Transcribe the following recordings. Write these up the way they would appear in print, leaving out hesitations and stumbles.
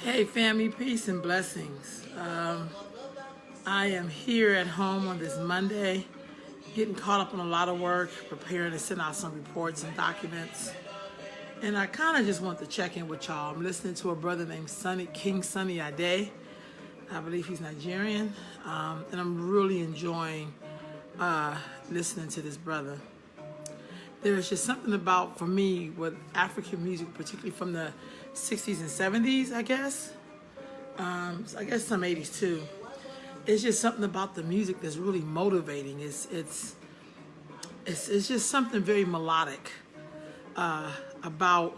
Hey, family, peace and blessings. I am here at home on this Monday, getting caught up on a lot of work, preparing to send out some reports and documents. And I kind of just want to check in with y'all. I'm listening to a brother named King Sunny Ade. I believe he's Nigerian. And I'm really enjoying listening to this brother. There's just something about, for me, with African music, particularly from the 60s and 70s, I guess. I guess some 80s too. It's just something about the music that's really motivating. It's just something very melodic about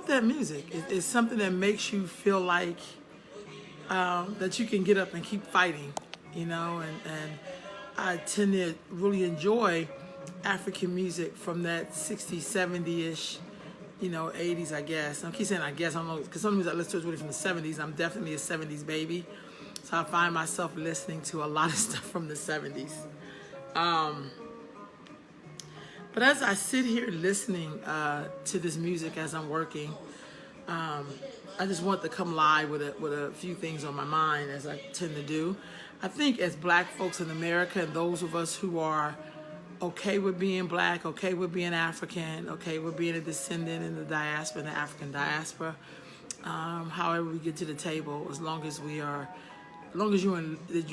that music. It's something that makes you feel like that you can get up and keep fighting, and I tend to really enjoy African music from that 60s, 70-ish, 80s, I guess. I keep saying I guess, I don't know, because some music I listen to is really from the 70s. I'm definitely a 70s baby. So I find myself listening to a lot of stuff from the 70s. But as I sit here listening to this music as I'm working, I just want to come live with a few things on my mind, as I tend to do. I think as black folks in America, and those of us who are okay with being black, okay with being African, okay with being a descendant in the diaspora, in the African diaspora, however we get to the table, as long as you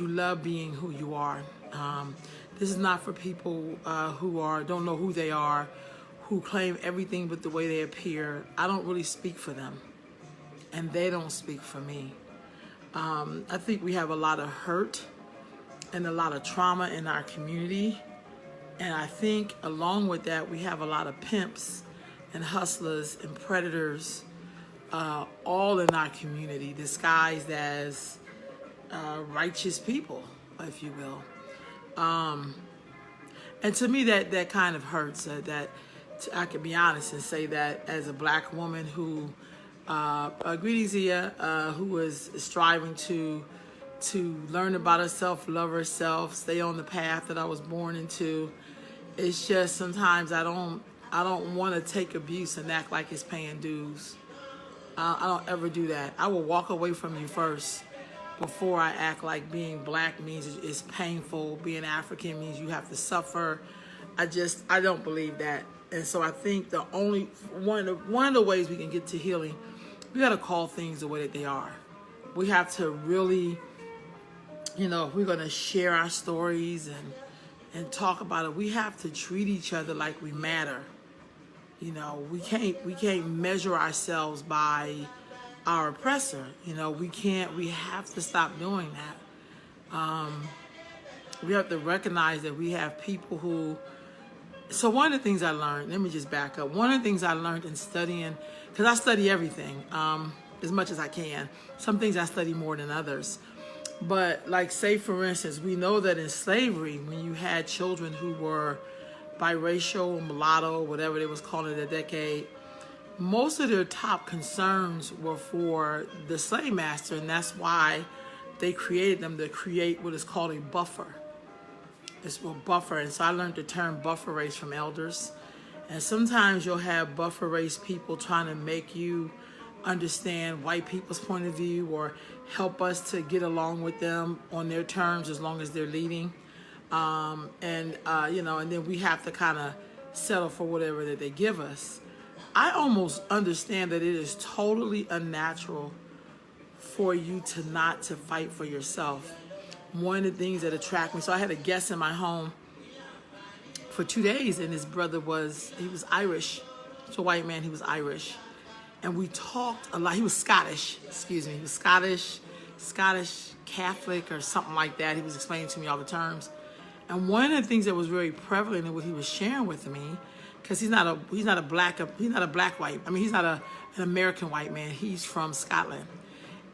love being who you are. This is not for people who don't know who they are, who claim everything but the way they appear. I don't really speak for them, and they don't speak for me. I think we have a lot of hurt and a lot of trauma in our community. And I think along with that, we have a lot of pimps and hustlers and predators all in our community, disguised as righteous people, if you will. And to me, that kind of hurts. I can be honest and say that as a black woman who, greetings here, who was striving to learn about herself, love herself, stay on the path that I was born into. It's just sometimes I don't want to take abuse and act like it's paying dues. I don't ever do that. I will walk away from you first before I act like being black means it's painful. Being African means you have to suffer. I don't believe that. And so I think the only one of the ways we can get to healing, we got to call things the way that they are. We have to really, if we're going to share our stories and talk about it, we have to treat each other like we matter. We can't measure ourselves by our oppressor. We have to stop doing that. We have to recognize that we have people who. So one of the things I learned, let me just back up. One of the things I learned in studying, because I study everything as much as I can. Some things I study more than others. But like, say for instance, we know that in slavery, when you had children who were biracial, mulatto, whatever they was calling it, a decade, most of their top concerns were for the slave master, and that's why they created them to create what is called a buffer. It's a buffer, and so I learned the term buffer race from elders. And sometimes you'll have buffer race people trying to make you understand white people's point of view or help us to get along with them on their terms as long as they're leading. And then we have to kind of settle for whatever that they give us. I almost understand that it is totally unnatural for you to not to fight for yourself. One of the things that attract me, so I had a guest in my home for 2 days, and his brother he was Irish. It's a white man, he was Irish. And we talked a lot. He was Scottish, he was Scottish Catholic or something like that. He was explaining to me all the terms. And one of the things that was very prevalent in what he was sharing with me, because he's not a black white. I mean, he's not an American white man. He's from Scotland.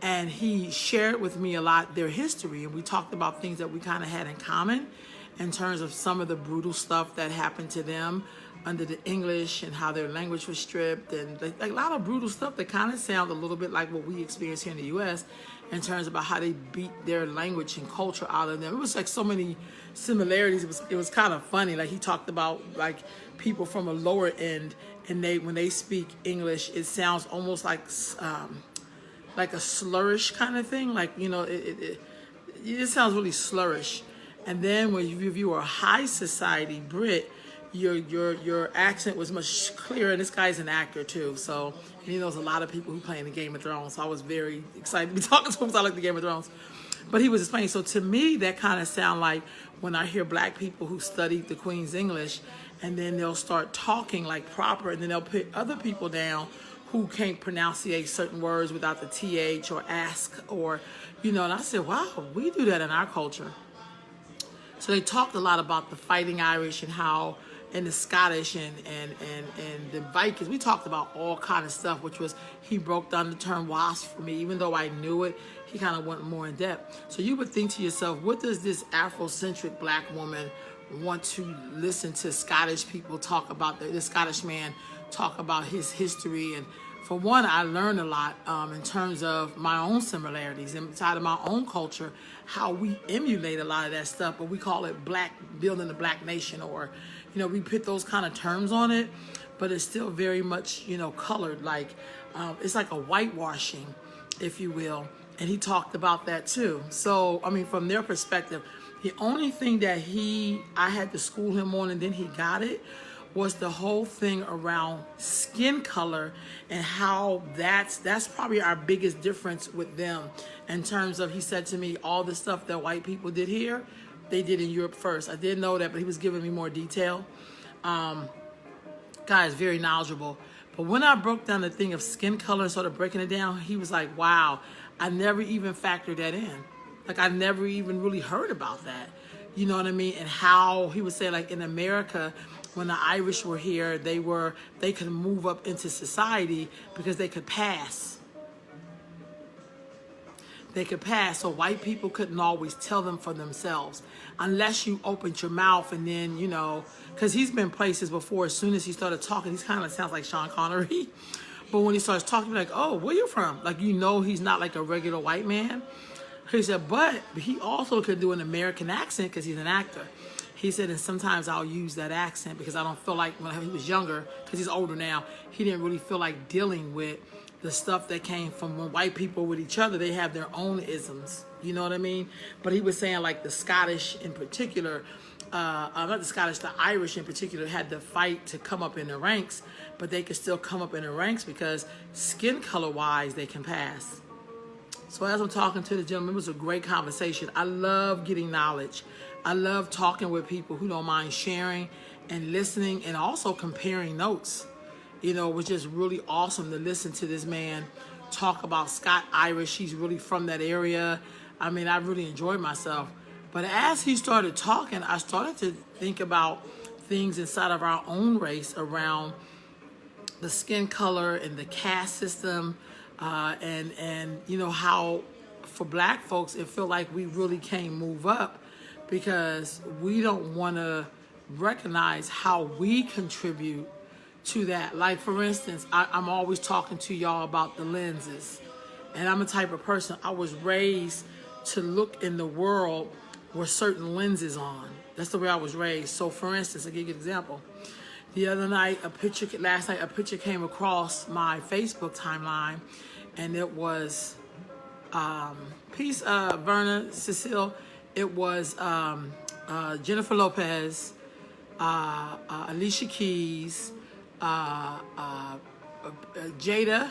And he shared with me a lot their history, and we talked about things that we kind of had in common in terms of some of the brutal stuff that happened to them under the English and how their language was stripped, and like a lot of brutal stuff that kind of sound a little bit like what we experience here in the U.S. in terms about how they beat their language and culture out of them. It was like so many similarities. It was kind of funny. Like he talked about like people from a lower end, and when they speak English, it sounds almost like a slurish kind of thing. Like, you know, it sounds really slurish. And then when you were a high society Brit, your accent was much clearer. And this guy's an actor too, so he knows a lot of people who play in the Game of Thrones. So I was very excited to be talking to him because I like the Game of Thrones. But he was explaining. So to me, that kind of sound like when I hear black people who studied the Queen's English, and then they'll start talking like proper, and then they'll put other people down who can't pronunciate certain words without the TH or ask or, you know. And I said, wow, we do that in our culture. So they talked a lot about the Fighting Irish and how, and the Scottish and the Vikings. We talked about all kind of stuff, which was, he broke down the term WASP for me. Even though I knew it, he kind of went more in depth. So you would think to yourself, what does this Afrocentric black woman want to listen to Scottish people talk about, this Scottish man talk about his history? And for one, I learned a lot in terms of my own similarities inside of my own culture, how we emulate a lot of that stuff, but we call it building the black nation, or, you know, we put those kind of terms on it, but it's still very much, you know, colored. Like, it's like a whitewashing, if you will. And he talked about that too. So, I mean, from their perspective, the only thing that I had to school him on, and then he got it, was the whole thing around skin color and how that's probably our biggest difference with them in terms of, he said to me, all the stuff that white people did here, they did in Europe first. I didn't know that, but he was giving me more detail. Guy is very knowledgeable. But when I broke down the thing of skin color and started breaking it down, he was like, wow, I never even factored that in. Like, I never even really heard about that. You know what I mean? And how he would say, like, in America, when the Irish were here, they could move up into society because they could pass. They could pass, so white people couldn't always tell them for themselves unless you opened your mouth. And then, you know, because he's been places before, as soon as he started talking, he's kind of sounds like Sean Connery. But when he starts talking, you're like, oh, where you from? Like, you know, he's not like a regular white man. He said, but he also could do an American accent because he's an actor. He said, and sometimes I'll use that accent because I don't feel like, when he was younger, because he's older now, he didn't really feel like dealing with the stuff that came from when white people with each other, they have their own isms. You know what I mean? But he was saying, like, the Scottish in particular, not the Scottish, the Irish in particular, had to fight to come up in the ranks, but they could still come up in the ranks because skin color-wise, they can pass. So as I'm talking to the gentleman, it was a great conversation. I love getting knowledge. I love talking with people who don't mind sharing and listening and also comparing notes. You know, it was just really awesome to listen to this man talk about Scott-Irish. He's really from that area. I mean, I really enjoyed myself. But as he started talking, I started to think about things inside of our own race around the skin color and the caste system, and you know, how for black folks it felt like we really can't move up because we don't want to recognize how we contribute to that. Like, for instance, I'm always talking to y'all about the lenses, and I'm a type of person, I was raised to look in the world with certain lenses on. That's the way I was raised. So for instance, I'll give you an example. The other night, last night, a picture came across my Facebook timeline, and it was, peace, Verna, Cecile. It was Jennifer Lopez, Alicia Keys, Jada,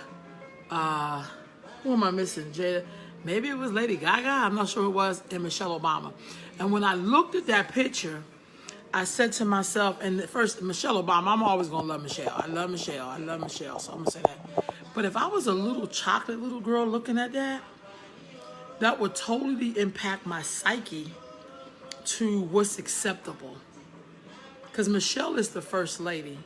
who am I missing? Jada, maybe it was Lady Gaga, I'm not sure it was, and Michelle Obama. And when I looked at that picture, I said to myself, and first, Michelle Obama, I'm always going to love Michelle. I love Michelle, so I'm going to say that. But if I was a little chocolate little girl looking at that, that would totally impact my psyche to what's acceptable. Because Michelle is the first lady,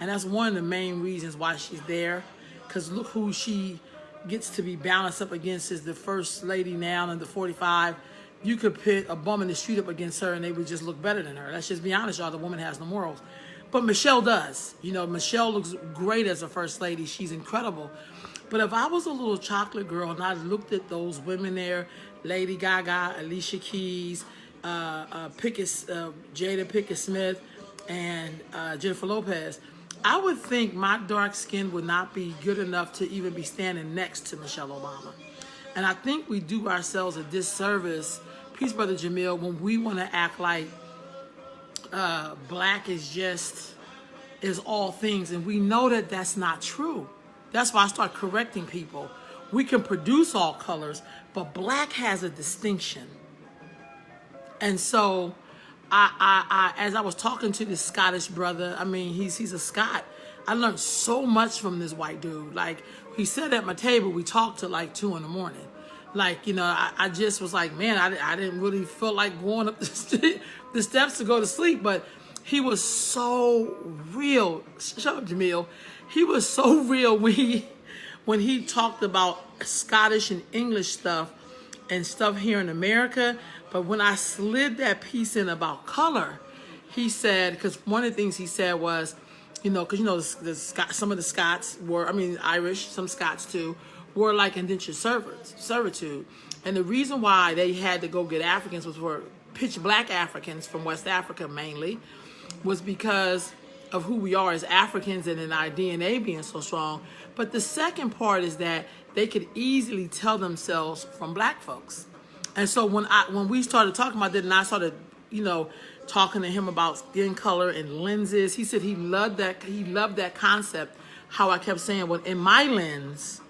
and that's one of the main reasons why she's there. Because look who she gets to be balanced up against is the first lady now in the 45. You could put a bum in the street up against her and they would just look better than her. Let's just be honest, y'all, the woman has no morals. But Michelle does. You know, Michelle looks great as a first lady. She's incredible. But if I was a little chocolate girl and I looked at those women there, Lady Gaga, Alicia Keys, Jada Pinkett Smith, and Jennifer Lopez, I would think my dark skin would not be good enough to even be standing next to Michelle Obama. And I think we do ourselves a disservice, peace, Brother Jamil, when we want to act like black is all things. And we know that that's not true. That's why I start correcting people. We can produce all colors, but black has a distinction. And so I as I was talking to this Scottish brother, I mean, he's a Scot. I learned so much from this white dude. Like, he said at my table, we talked till like 2 a.m. Like, you know, I just was like, man, I didn't really feel like going up the steps to go to sleep. But he was so real. Shut up, Jamil. He was so real when he talked about Scottish and English stuff and stuff here in America. But when I slid that piece in about color, he said, because one of the things he said was, you know, because, you know, some of the Scots were, I mean, Irish, some Scots too, were like indentured servitude. And the reason why they had to go get Africans were pitch black Africans from West Africa mainly, was because of who we are as Africans and in our DNA being so strong. But the second part is that they could easily tell themselves from black folks. And so when we started talking about that, and I started, you know, talking to him about skin color and lenses, he said he loved that concept. How I kept saying, well, in my lens,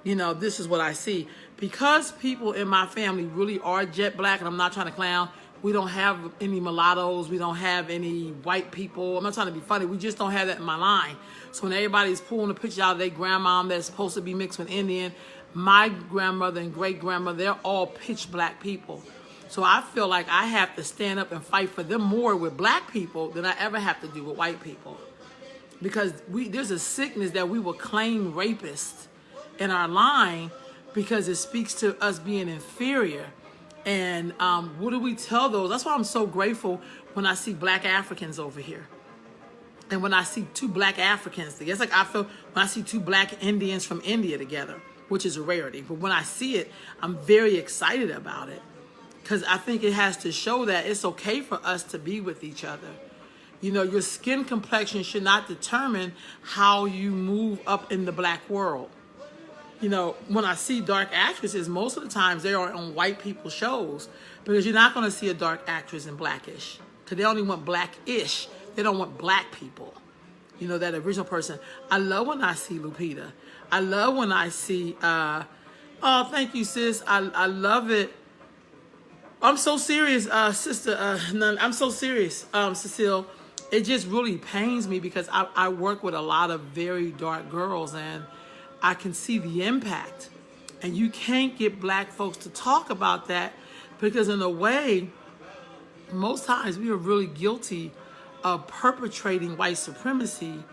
you know, this is what I see. Because people in my family really are jet black, and I'm not trying to clown, we don't have any mulattoes, we don't have any white people. I'm not trying to be funny, we just don't have that in my line. So when everybody's pulling a picture out of their grandmom that's supposed to be mixed with Indian, my grandmother and great-grandmother, they're all pitch black people. So I feel like I have to stand up and fight for them more with black people than I ever have to do with white people. Because there's a sickness that we will claim rapists in our line because it speaks to us being inferior. And what do we tell those? That's why I'm so grateful when I see black Africans over here. And when I see 2 black Africans together, it's like I feel when I see 2 black Indians from India together, which is a rarity. But when I see it, I'm very excited about it. Because I think it has to show that it's okay for us to be with each other. You know, your skin complexion should not determine how you move up in the black world. You know, when I see dark actresses, most of the times they are on white people's shows, because you're not going to see a dark actress in blackish, because they only want blackish. They don't want black people. You know, that original person. I love when I see Lupita. I love when I see, oh, thank you, sis. I love it. I'm so serious, sister. I'm so serious, Cecile. It just really pains me because I work with a lot of very dark girls, and I can see the impact. And you can't get black folks to talk about that because in a way, most times we are really guilty of perpetrating white supremacy,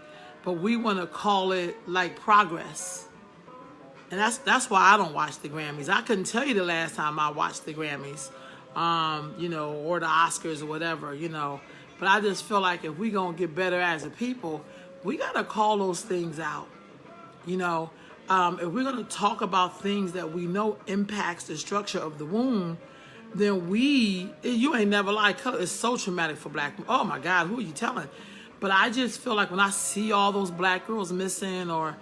but we want to call it like progress. And that's why I don't watch the Grammys. I couldn't tell you the last time I watched the Grammys, you know, or the Oscars or whatever, you know. But I just feel like if we gonna get better as a people, we gotta call those things out. You know, if we're gonna talk about things that we know impacts the structure of the womb, then you ain't never lied. Color is so traumatic for black people. Oh my God, who are you telling? But I just feel like when I see all those black girls missing, or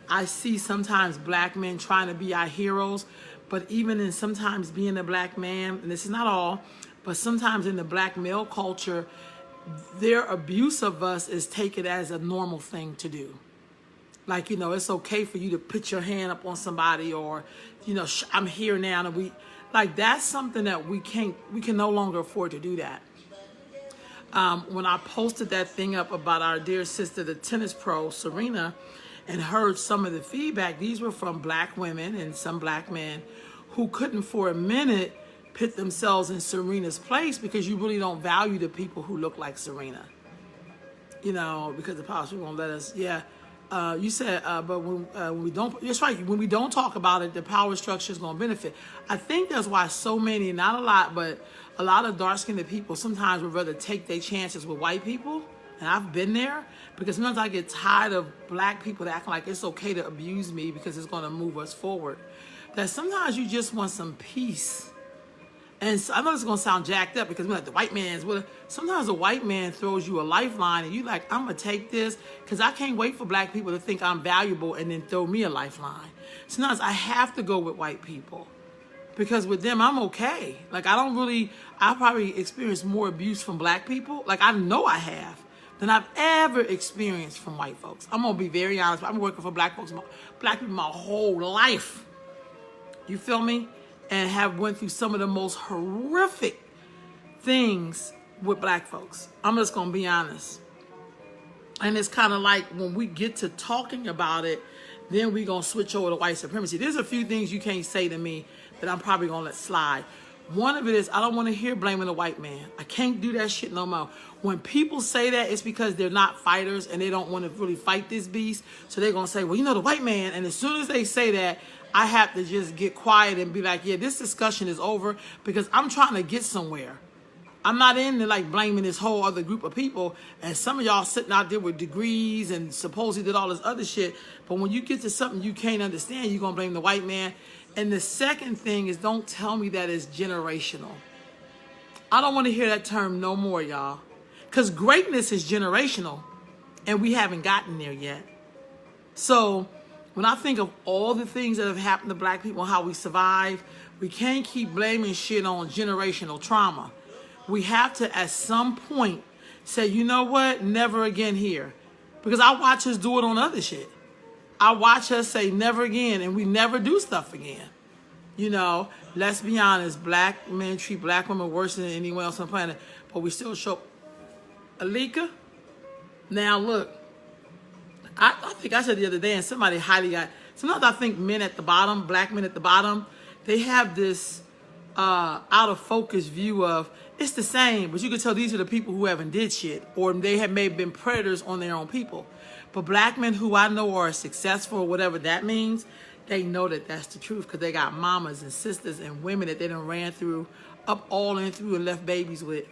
I see sometimes black men trying to be our heroes, but even in sometimes being a black man, and this is not all, but sometimes in the black male culture, their abuse of us is taken as a normal thing to do. Like, you know, it's okay for you to put your hand up on somebody, or, you know, I'm here now, and like, that's something that we can no longer afford to do that. When I posted that thing up about our dear sister, the tennis pro, Serena, and heard some of the feedback, these were from black women and some black men who couldn't for a minute put themselves in Serena's place, because you really don't value the people who look like Serena. You know, because the policy won't let us, you said, but when we don't, that's right, when we don't talk about it, the power structure is going to benefit. I think that's why so many, not a lot, but a lot of dark-skinned people sometimes would rather take their chances with white people And I've been there, because sometimes I get tired of black people that acting like it's okay to abuse me because it's going to move us forward. That sometimes you just want some peace. And so, I know this is going to sound jacked up because we're like the white man's. Well, sometimes a white man throws you a lifeline and you like, I'm going to take this because I can't wait for black people to think I'm valuable and then throw me a lifeline. Sometimes I have to go with white people because with them, I'm okay. Like I probably experienced more abuse from black people. Like I know I have than I've ever experienced from white folks. I'm going to be very honest. I've been working for black people my whole life. You feel me? And have went through some of the most horrific things with black folks. I'm just going to be honest. And it's kind of like when we get to talking about it, then we're going to switch over to white supremacy. There's a few things you can't say to me that I'm probably going to let slide. One of it is I don't want to hear blaming the white man. I can't do that shit no more. When people say that, it's because they're not fighters and they don't want to really fight this beast. So they're going to say, well, you know, the white man. And as soon as they say that, I have to just get quiet and be like, yeah, this discussion is over because I'm trying to get somewhere. I'm not into like blaming this whole other group of people. And some of y'all sitting out there with degrees and supposedly did all this other shit. But when you get to something you can't understand, you're going to blame the white man. And the second thing is, don't tell me that it's generational. I don't want to hear that term no more, y'all. Because greatness is generational. And we haven't gotten there yet. So when I think of all the things that have happened to black people, how we survive, we can't keep blaming shit on generational trauma. We have to, at some point, say, you know what? Never again here. Because I watch us do it on other shit. I watch us say never again, and we never do stuff again. You know, let's be honest. Black men treat black women worse than anyone else on the planet. But we still show Alika. Now, look. I think I said the other day, and somebody highly got. Sometimes I think men at the bottom, black men at the bottom, they have this out of focus view of it's the same, but you can tell these are the people who haven't did shit, or they have maybe been predators on their own people. But black men who I know are successful, or whatever that means, they know that that's the truth because they got mamas and sisters and women that they done ran through, up all in through and left babies with.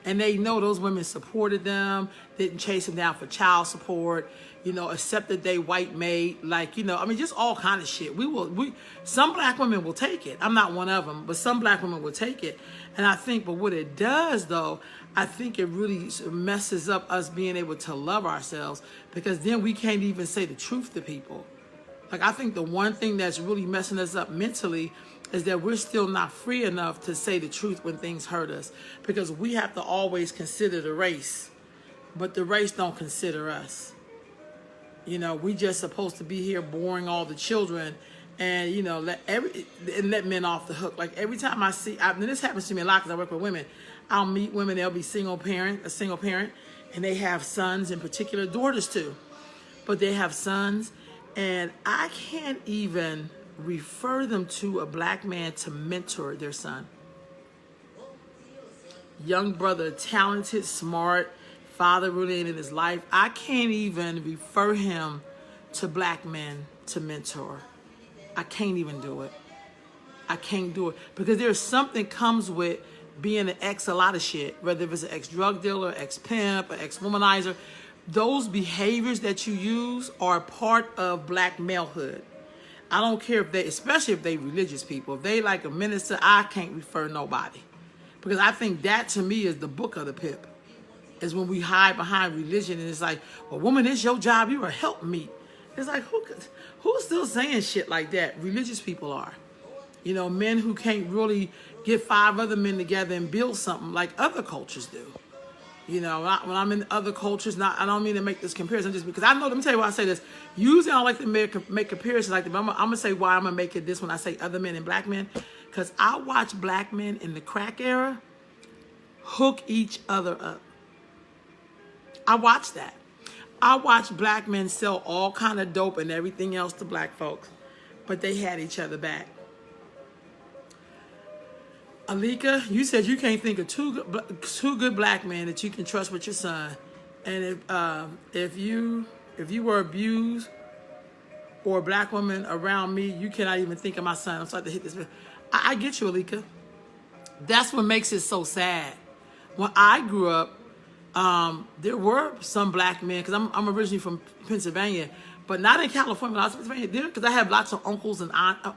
And they know those women supported them, didn't chase them down for child support, you know, accepted they white maid, like, you know, I mean, just all kind of shit. Some black women will take it. I'm not one of them, but some black women will take it. And I think, but what it does though, I think it really messes up us being able to love ourselves because then we can't even say the truth to people. Like, I think the one thing that's really messing us up mentally is that we're still not free enough to say the truth when things hurt us because we have to always consider the race, but the race don't consider us. You know, we just supposed to be here boring all the children and, you know, let men off the hook. Like every time I see, and this happens to me a lot because I work with women, I'll meet women, they'll be a single parent, and they have sons, in particular daughters too, but they have sons and I can't even refer them to a black man to mentor their son. Young brother, talented, smart, father really in his life. I can't even refer him to black men to mentor. I can't even do it. I can't do it because there's something comes with being an ex a lot of shit, whether it's an ex-drug dealer, ex-pimp, an ex-womanizer. Those behaviors that you use are part of black malehood. I don't care if especially if they religious people. If they like a minister, I can't refer nobody. Because I think that to me is the book of the pimp. Is when we hide behind religion and it's like, well, woman, it's your job. You're a helpmeet. It's like, who's still saying shit like that? Religious people are. You know, men who can't really get 5 other men together and build something like other cultures do. You know, when I'm in other cultures, I don't mean to make this comparison just because I know, let me tell you why I say this. Usually I don't like to make comparisons like that, but I'm going to say why I'm going to make it this when I say other men and black men. Because I watch black men in the crack era hook each other up. I watch that. I watch black men sell all kind of dope and everything else to black folks, but they had each other back. Alika, you said you can't think of two good black men that you can trust with your son, and if you were abused or a black woman around me, you cannot even think of my son. I'm starting to hit this. I get you, Alika. That's what makes it so sad. When I grew up, there were some black men, because I'm originally from Pennsylvania, but not in California. When I was in Pennsylvania, because I have lots of uncles and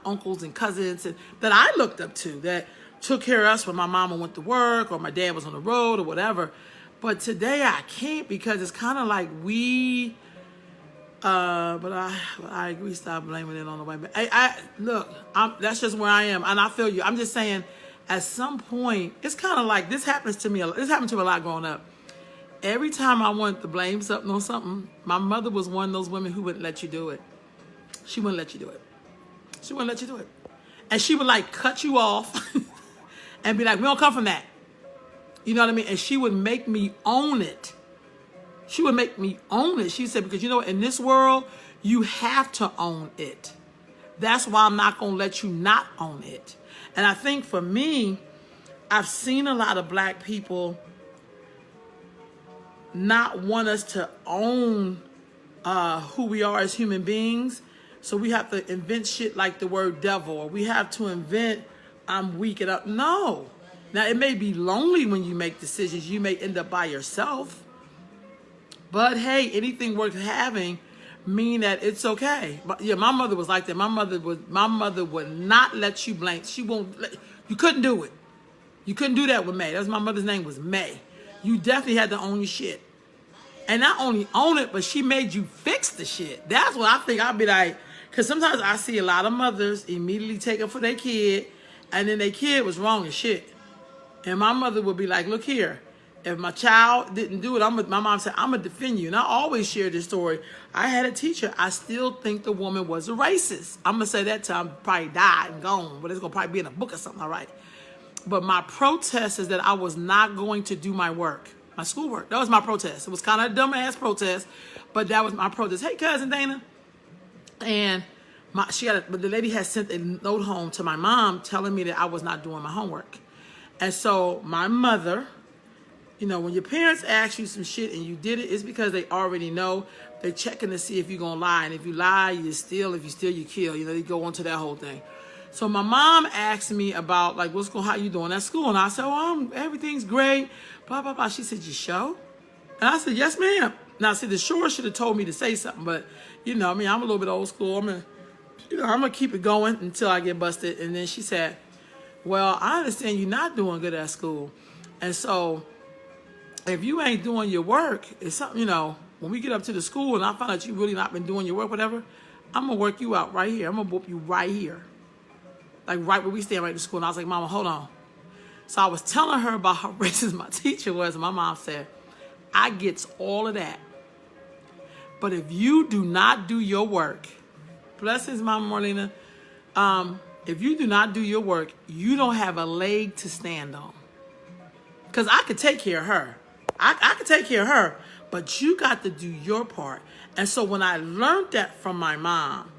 uncles and cousins that I looked up to that took care of us when my mama went to work or my dad was on the road or whatever. But today I can't, because it's kind of like but I agree. Stop blaming it on the white man. Look, that's just where I am, and I feel you. I'm just saying, at some point, it's kind of like this happens to me. This happened to me a lot growing up. Every time I wanted to blame something on something, my mother was one of those women who wouldn't let you do it. She wouldn't let you do it. She wouldn't let you do it, and she would like cut you off and be like, "We don't come from that." You know what I mean? And she would make me own it. She would make me own it. She said, because you know, in this world, you have to own it. That's why I'm not going to let you not own it. And I think for me, I've seen a lot of black people not want us to own who we are as human beings. So we have to invent shit like the word devil, or we have to invent I'm weak and up. No. Now, it may be lonely when you make decisions. You may end up by yourself. But hey, anything worth having mean that it's okay. But yeah, my mother was like that. My mother would not let you blame. You couldn't do it. You couldn't do that with May. That's my mother's name was May. You definitely had to own your shit. And not only own it, but she made you fix the shit. That's what I think. I'd be like, because sometimes I see a lot of mothers immediately take up for their kid, and then their kid was wrong as shit. And my mother would be like, look here. If my child didn't do it, my mom said, I'm going to defend you. And I always share this story. I had a teacher. I still think the woman was a racist. I'm going to say that till I'm probably died and gone. But it's going to probably be in a book or something, all right? But my protest is that I was not going to do my work, my schoolwork. That was my protest. It was kind of a dumbass protest, but that was my protest. Hey, cousin Dana. And but the lady had sent a note home to my mom telling me that I was not doing my homework. And so my mother... You know, when your parents ask you some shit and you did it, it's because they already know. They're checking to see if you're going to lie. And if you lie, you steal. If you steal, you kill. You know, they go on to that whole thing. So my mom asked me about, like, how you doing at school? And I said, everything's great. Blah, blah, blah. She said, you sure? And I said, yes, ma'am. Now, see, the sure should have told me to say something. But, you know, I mean, I'm a little bit old school. I'm going to keep it going until I get busted. And then she said, well, I understand you're not doing good at school. And so... if you ain't doing your work, it's something, you know, when we get up to the school and I find out you really not been doing your work, whatever, I'm going to work you out right here. I'm going to whoop you right here. Like right where we stand right in school. And I was like, Mama, hold on. So I was telling her about how racist my teacher was. And my mom said, I gets all of that. But if you do not do your work, blessings, Mama Marlena, if you do not do your work, you don't have a leg to stand on. Because I could take care of her. I could take care of her, but you got to do your part. And so when I learned that from my mom,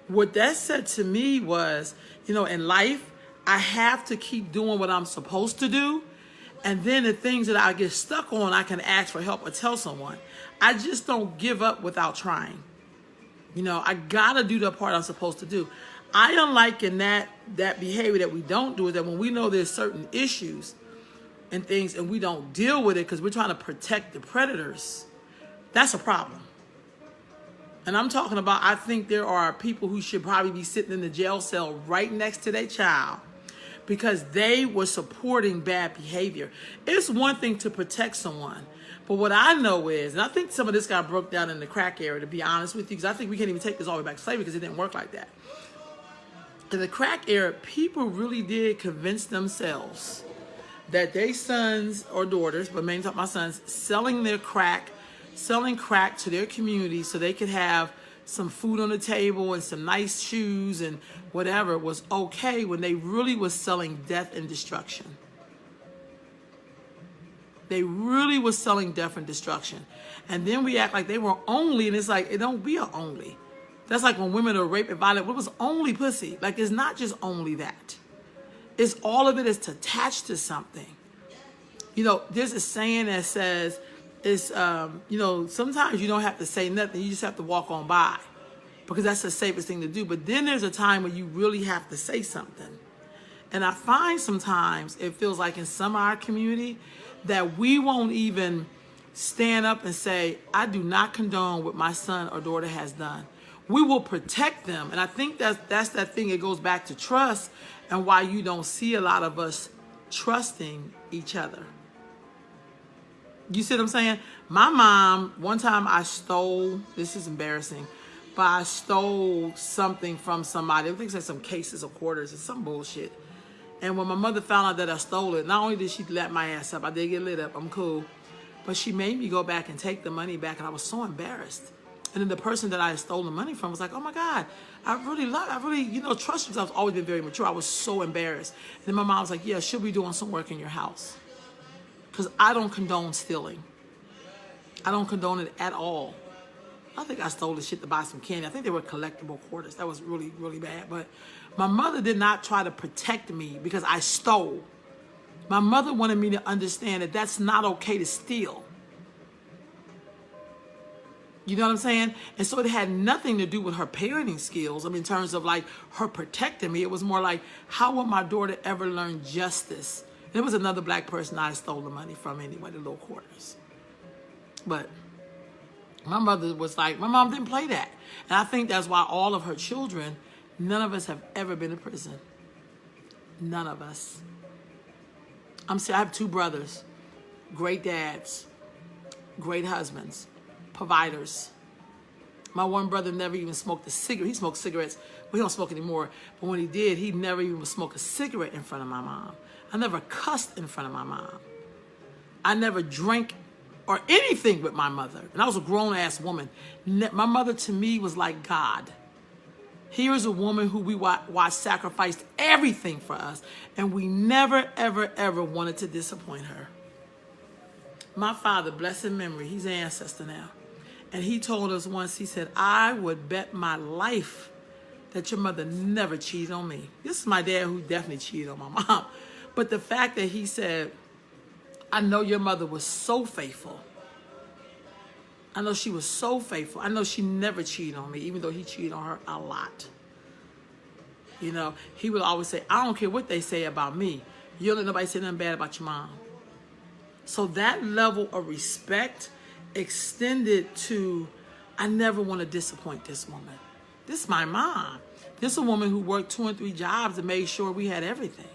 what that said to me was, you know, in life, I have to keep doing what I'm supposed to do. And then the things that I get stuck on, I can ask for help or tell someone. I just don't give up without trying. You know, I got to do the part I'm supposed to do. I don't like in that behavior that we don't do is that when we know there's certain issues and things and we don't deal with it because we're trying to protect the predators, that's a problem. And I'm talking about, I think there are people who should probably be sitting in the jail cell right next to their child because they were supporting bad behavior. It's one thing to protect someone, but what I know is, and I think some of this got broke down in the crack era, to be honest with you, because I think we can't even take this all the way back to slavery because it didn't work like that. In the crack era, people really did convince themselves that their sons or daughters, but mainly talking about my sons, selling crack to their community so they could have some food on the table and some nice shoes and whatever was okay when they really was selling death and destruction. They really was selling death and destruction. And then we act like they were only, and it's like, it don't be a only. That's like when women are raped and violent, it was only pussy. Like, it's not just only that. It's all of it is attached to something. You know, there's a saying that says, it's, you know, sometimes you don't have to say nothing. You just have to walk on by because that's the safest thing to do. But then there's a time when you really have to say something. And I find sometimes it feels like in some of our community that we won't even stand up and say, I do not condone what my son or daughter has done. We will protect them. And I think that's that thing. It goes back to trust and why you don't see a lot of us trusting each other. You see what I'm saying? My mom, one time I stole, this is embarrassing, but I stole something from somebody. I think it's some cases of quarters or some bullshit. And when my mother found out that I stole it, not only did she let my ass up, I did get lit up, I'm cool, but she made me go back and take the money back, and I was so embarrassed. And then the person that I had stolen the money from was like, oh my God, I really, trust you. I've always been very mature. I was so embarrassed. And then my mom was like, yeah, she'll be doing some work in your house. Because I don't condone stealing. I don't condone it at all. I think I stole the shit to buy some candy. I think they were collectible quarters. That was really, really bad. But my mother did not try to protect me because I stole. My mother wanted me to understand that that's not okay to steal. You know what I'm saying? And so it had nothing to do with her parenting skills. I mean, in terms of like her protecting me, it was more like, how will my daughter ever learn justice? And it was another black person I stole the money from anyway, the little quarters. But my mother was like, my mom didn't play that. And I think that's why all of her children, none of us have ever been in prison. None of us. I have two brothers, great dads, great husbands, providers. My one brother never even smoked a cigarette. He smoked cigarettes, but he don't smoke anymore. But when he did, he never even smoked a cigarette in front of my mom. I never cussed in front of my mom. I never drank or anything with my mother. And I was a grown-ass woman. My mother, to me, was like God. Here is a woman who we watched sacrificed everything for us, and we never, ever, ever wanted to disappoint her. My father, blessed memory, he's an ancestor now. And he told us once, he said, I would bet my life that your mother never cheated on me. This is my dad who definitely cheated on my mom. But the fact that he said, I know your mother was so faithful. I know she was so faithful. I know she never cheated on me, even though he cheated on her a lot. You know, he would always say, I don't care what they say about me. You don't let nobody say nothing bad about your mom. So that level of respect extended to, I never want to disappoint this woman. This is my mom. This is a woman who worked 2 and 3 jobs and made sure we had everything.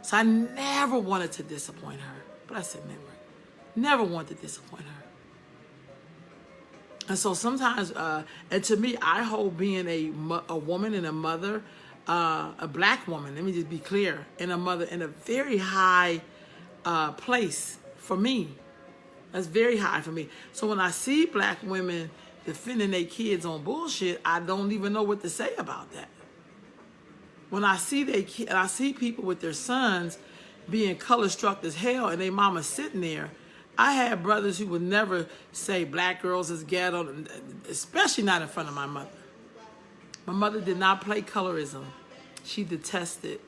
So I never wanted to disappoint her. Blessed memory. Never wanted to disappoint her. And so sometimes, and to me, I hold being a woman and a mother, a black woman, let me just be clear, and a mother in a very high place for me. That's very high for me. So when I see black women defending their kids on bullshit, I don't even know what to say about that. When I see I see people with their sons being color struck as hell and their mama sitting there, I had brothers who would never say black girls is ghetto, especially not in front of my mother. My mother did not play colorism. She detested.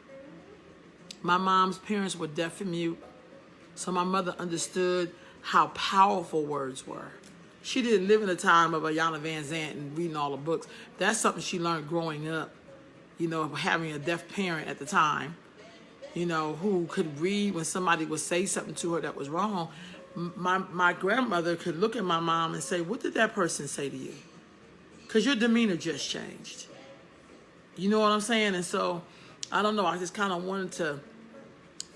My mom's parents were deaf and mute, so my mother understood how powerful words were. She didn't live in a time of Ayanna Van Zant and reading all the books. That's something she learned growing up, you know, having a deaf parent at the time, you know, who could read when somebody would say something to her that was wrong. My grandmother could look at my mom and say, what did that person say to you? Because your demeanor just changed. You know what I'm saying? And so, I don't know, I just kind of wanted to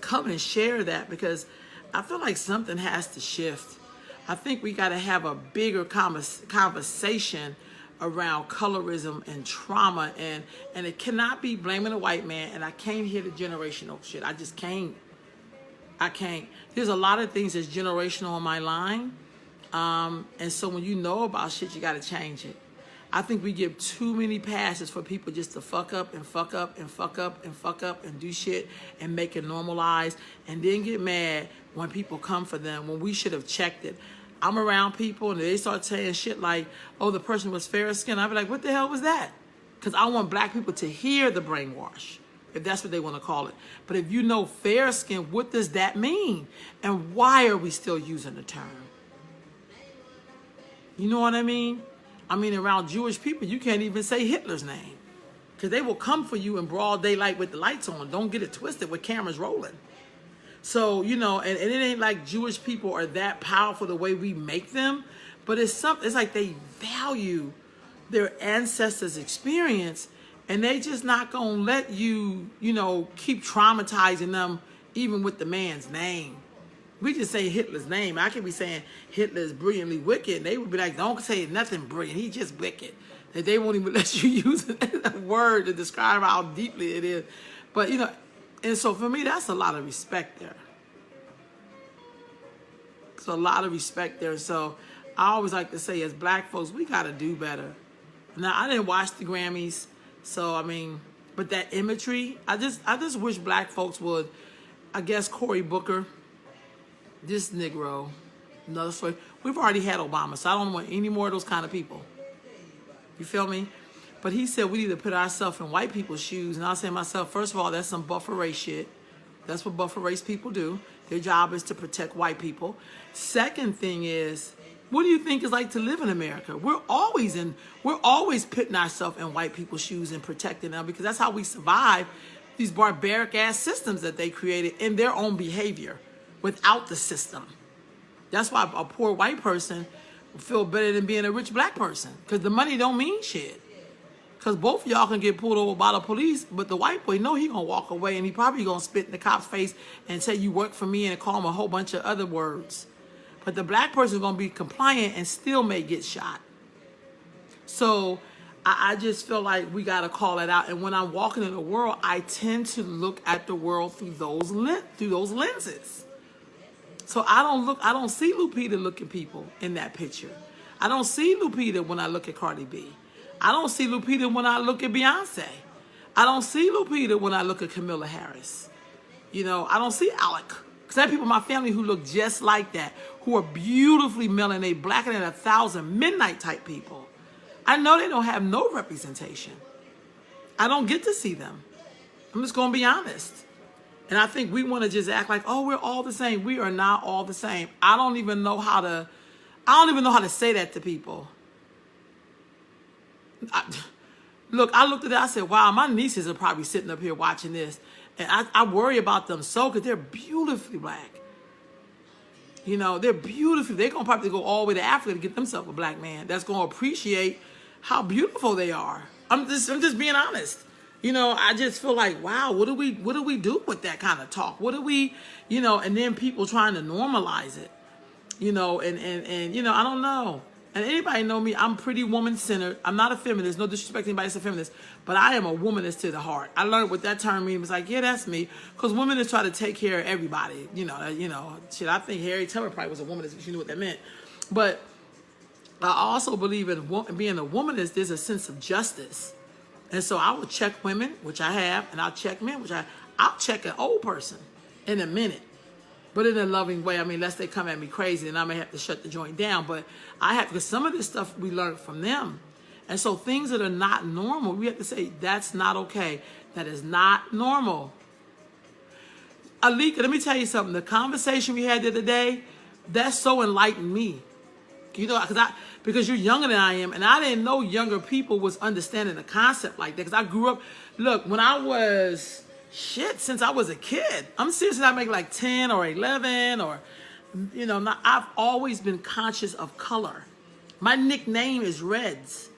come and share that because I feel like something has to shift. I think we got to have a bigger conversation around colorism and trauma, and it cannot be blaming a white man, and I can't hear the generational shit. I just can't. I can't. There's a lot of things that's generational on my line, and so when you know about shit, you got to change it. I think we give too many passes for people just to fuck up and fuck up and fuck up and fuck up and do shit and make it normalized and then get mad when people come for them when we should have checked it. I'm around people and they start saying shit like, oh, the person was fair skinned. I'll be like, what the hell was that? Because I want black people to hear the brainwash, if that's what they want to call it. But if you know fair skin, what does that mean? And why are we still using the term? You know what I mean? I mean, around Jewish people, you can't even say Hitler's name. Because they will come for you in broad daylight with the lights on. Don't get it twisted with cameras rolling. So, you know, and it ain't like Jewish people are that powerful the way we make them, but it's like they value their ancestors' experience, and they just not gonna let you, you know, keep traumatizing them even with the man's name. We just say Hitler's name. I could be saying Hitler is brilliantly wicked. They would be like, don't say nothing brilliant. He's just wicked. And they won't even let you use a word to describe how deeply it is. But, you know, and so for me, that's a lot of respect there. It's a lot of respect there. So I always like to say, as black folks, we got to do better. Now, I didn't watch the Grammys. So, I mean, but that imagery, I just wish black folks would, I guess Cory Booker, this Negro, another story. We've already had Obama, so I don't want any more of those kind of people. You feel me? But he said we need to put ourselves in white people's shoes. And I'll say to myself, first of all, that's some buffer race shit. That's what buffer race people do. Their job is to protect white people. Second thing is, what do you think it's like to live in America? We're always putting ourselves in white people's shoes and protecting them, because that's how we survive these barbaric ass systems that they created in their own behavior without the system. That's why a poor white person will feel better than being a rich black person, because the money don't mean shit. Because both of y'all can get pulled over by the police, but the white boy know he gonna walk away, and he probably gonna spit in the cop's face and say you work for me and call him a whole bunch of other words. But the black person is gonna be compliant and still may get shot. So I just feel like we gotta call it out. And when I'm walking in the world, I tend to look at the world through those lenses. So I don't see Lupita looking people in that picture. I don't see Lupita when I look at Cardi B. I don't see Lupita when I look at Beyonce. I don't see Lupita when I look at Camilla Harris. You know, I don't see Alec. Because I have people in my family who look just like that, who are beautifully melanated, blacker than 1,000, midnight type people. I know they don't have no representation. I don't get to see them. I'm just going to be honest. And I think we want to just act like, oh, we're all the same. We are not all the same. I don't even know how to say that to people. Look, I looked at that, I said, wow, my nieces are probably sitting up here watching this. And I worry about them so, because they're beautifully black. You know, they're beautiful. They're going to probably go all the way to Africa to get themselves a black man that's going to appreciate how beautiful they are. I'm just being honest. You know, I just feel like, wow, what do we do with that kind of talk? What do we, you know, and then people trying to normalize it, you know, and you know, I don't know. And anybody know me, I'm pretty woman-centered. I'm not a feminist. No disrespect to anybody that's a feminist. But I am a womanist to the heart. I learned what that term means. It was like, yeah, that's me. Because women is try to take care of everybody. You know, shit, I think Harriet Tubman probably was a womanist if she knew what that meant. But I also believe in being a womanist, there's a sense of justice. And so I will check women, which I have, and I'll check men, I'll check an old person in a minute. But in a loving way. I mean, unless they come at me crazy, and I may have to shut the joint down. But I have, because some of this stuff we learned from them. And so things that are not normal, we have to say, that's not okay. That is not normal. Alika, let me tell you something. The conversation we had the other day, that so enlightened me. You know, because you're younger than I am, and I didn't know younger people was understanding the concept like that. Because I grew up, look, when I was... since I was a kid. I'm serious, I make like 10 or 11 or, you know, I've always been conscious of color. My nickname is Reds.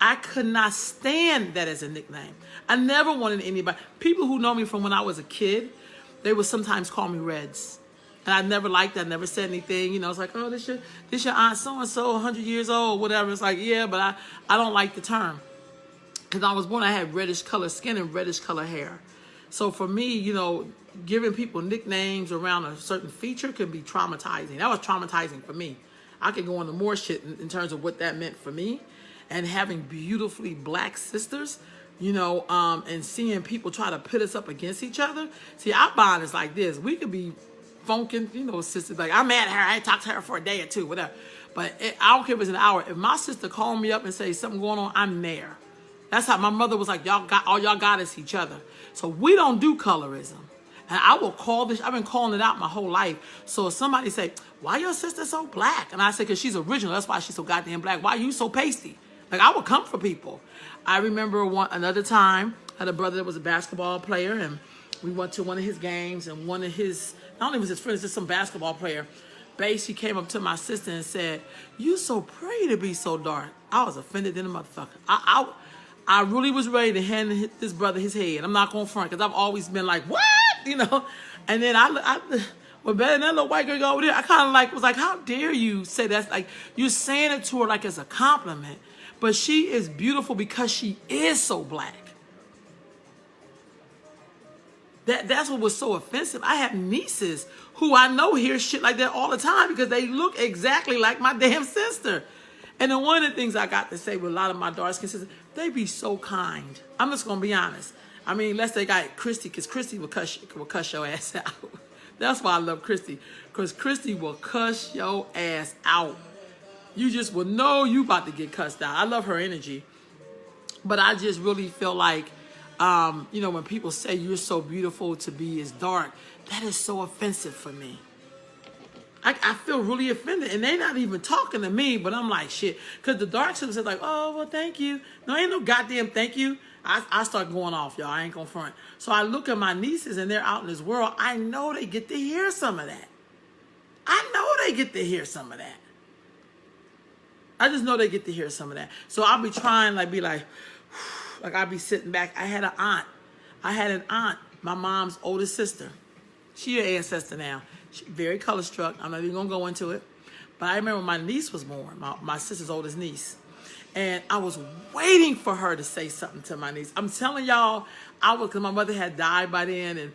I could not stand that as a nickname. I never wanted anybody. People who know me from when I was a kid, they would sometimes call me Reds. And I never liked that, never said anything. You know, it's like, oh, this your aunt so-and-so, 100 years old, whatever. It's like, yeah, but I don't like the term. Because I was born, I had reddish color skin and reddish color hair. So for me, you know, giving people nicknames around a certain feature can be traumatizing. That was traumatizing for me. I could go into more shit in terms of what that meant for me. And having beautifully black sisters, you know, and seeing people try to pit us up against each other. See, our bond is like this. We could be funking, you know, sisters. Like, I'm mad at her. I ain't talked to her for a day or two, whatever. But I don't care if it's an hour. If my sister called me up and say something going on, I'm there. That's how my mother was like, all y'all got is each other. So we don't do colorism. And I will call this, I've been calling it out my whole life. So if somebody say, why your sister so black? And I say, because she's original. That's why she's so goddamn black. Why you so pasty? Like, I would come for people. I remember another time, I had a brother that was a basketball player, and We went to one of his games, and one of his, I don't know if it was his friends, just some basketball player, she came up to my sister and said, "You so pretty to be so dark." I was offended in the motherfucker. I really was ready to hand this brother his head. I'm not going to front, because I've always been like, what? You know? And then well, better than that little white girl over there, I kind of like was like, how dare you say that's like, you're saying it to her like it's a compliment. But she is beautiful because she is so black. That's what was so offensive. I have nieces who I know hear shit like that all the time because they look exactly like my damn sister. And then one of the things I got to say with a lot of my dark-skinned sisters, they be so kind. I'm just going to be honest. I mean, unless they got Christy, because Christy will cuss your ass out. That's why I love Christy, because Christy will cuss your ass out. You just will know you about to get cussed out. I love her energy. But I just really feel like, you know, when people say you're so beautiful to be as dark, that is so offensive for me. I feel really offended, and they not even talking to me, but I'm like, shit. Because the dark sisters are like, oh, well, thank you. No, ain't no goddamn thank you. I start going off, y'all. I ain't gonna front. So I look at my nieces, and they're out in this world. I know they get to hear some of that. I know they get to hear some of that. I just know they get to hear some of that. So I'll be trying, like, be like I'll be sitting back. I had an aunt, my mom's oldest sister. She an ancestor now. She's very color struck. I'm not even gonna go into it. But I remember my niece was born, my sister's oldest niece. And I was waiting for her to say something to my niece. I'm telling y'all, because my mother had died by then, and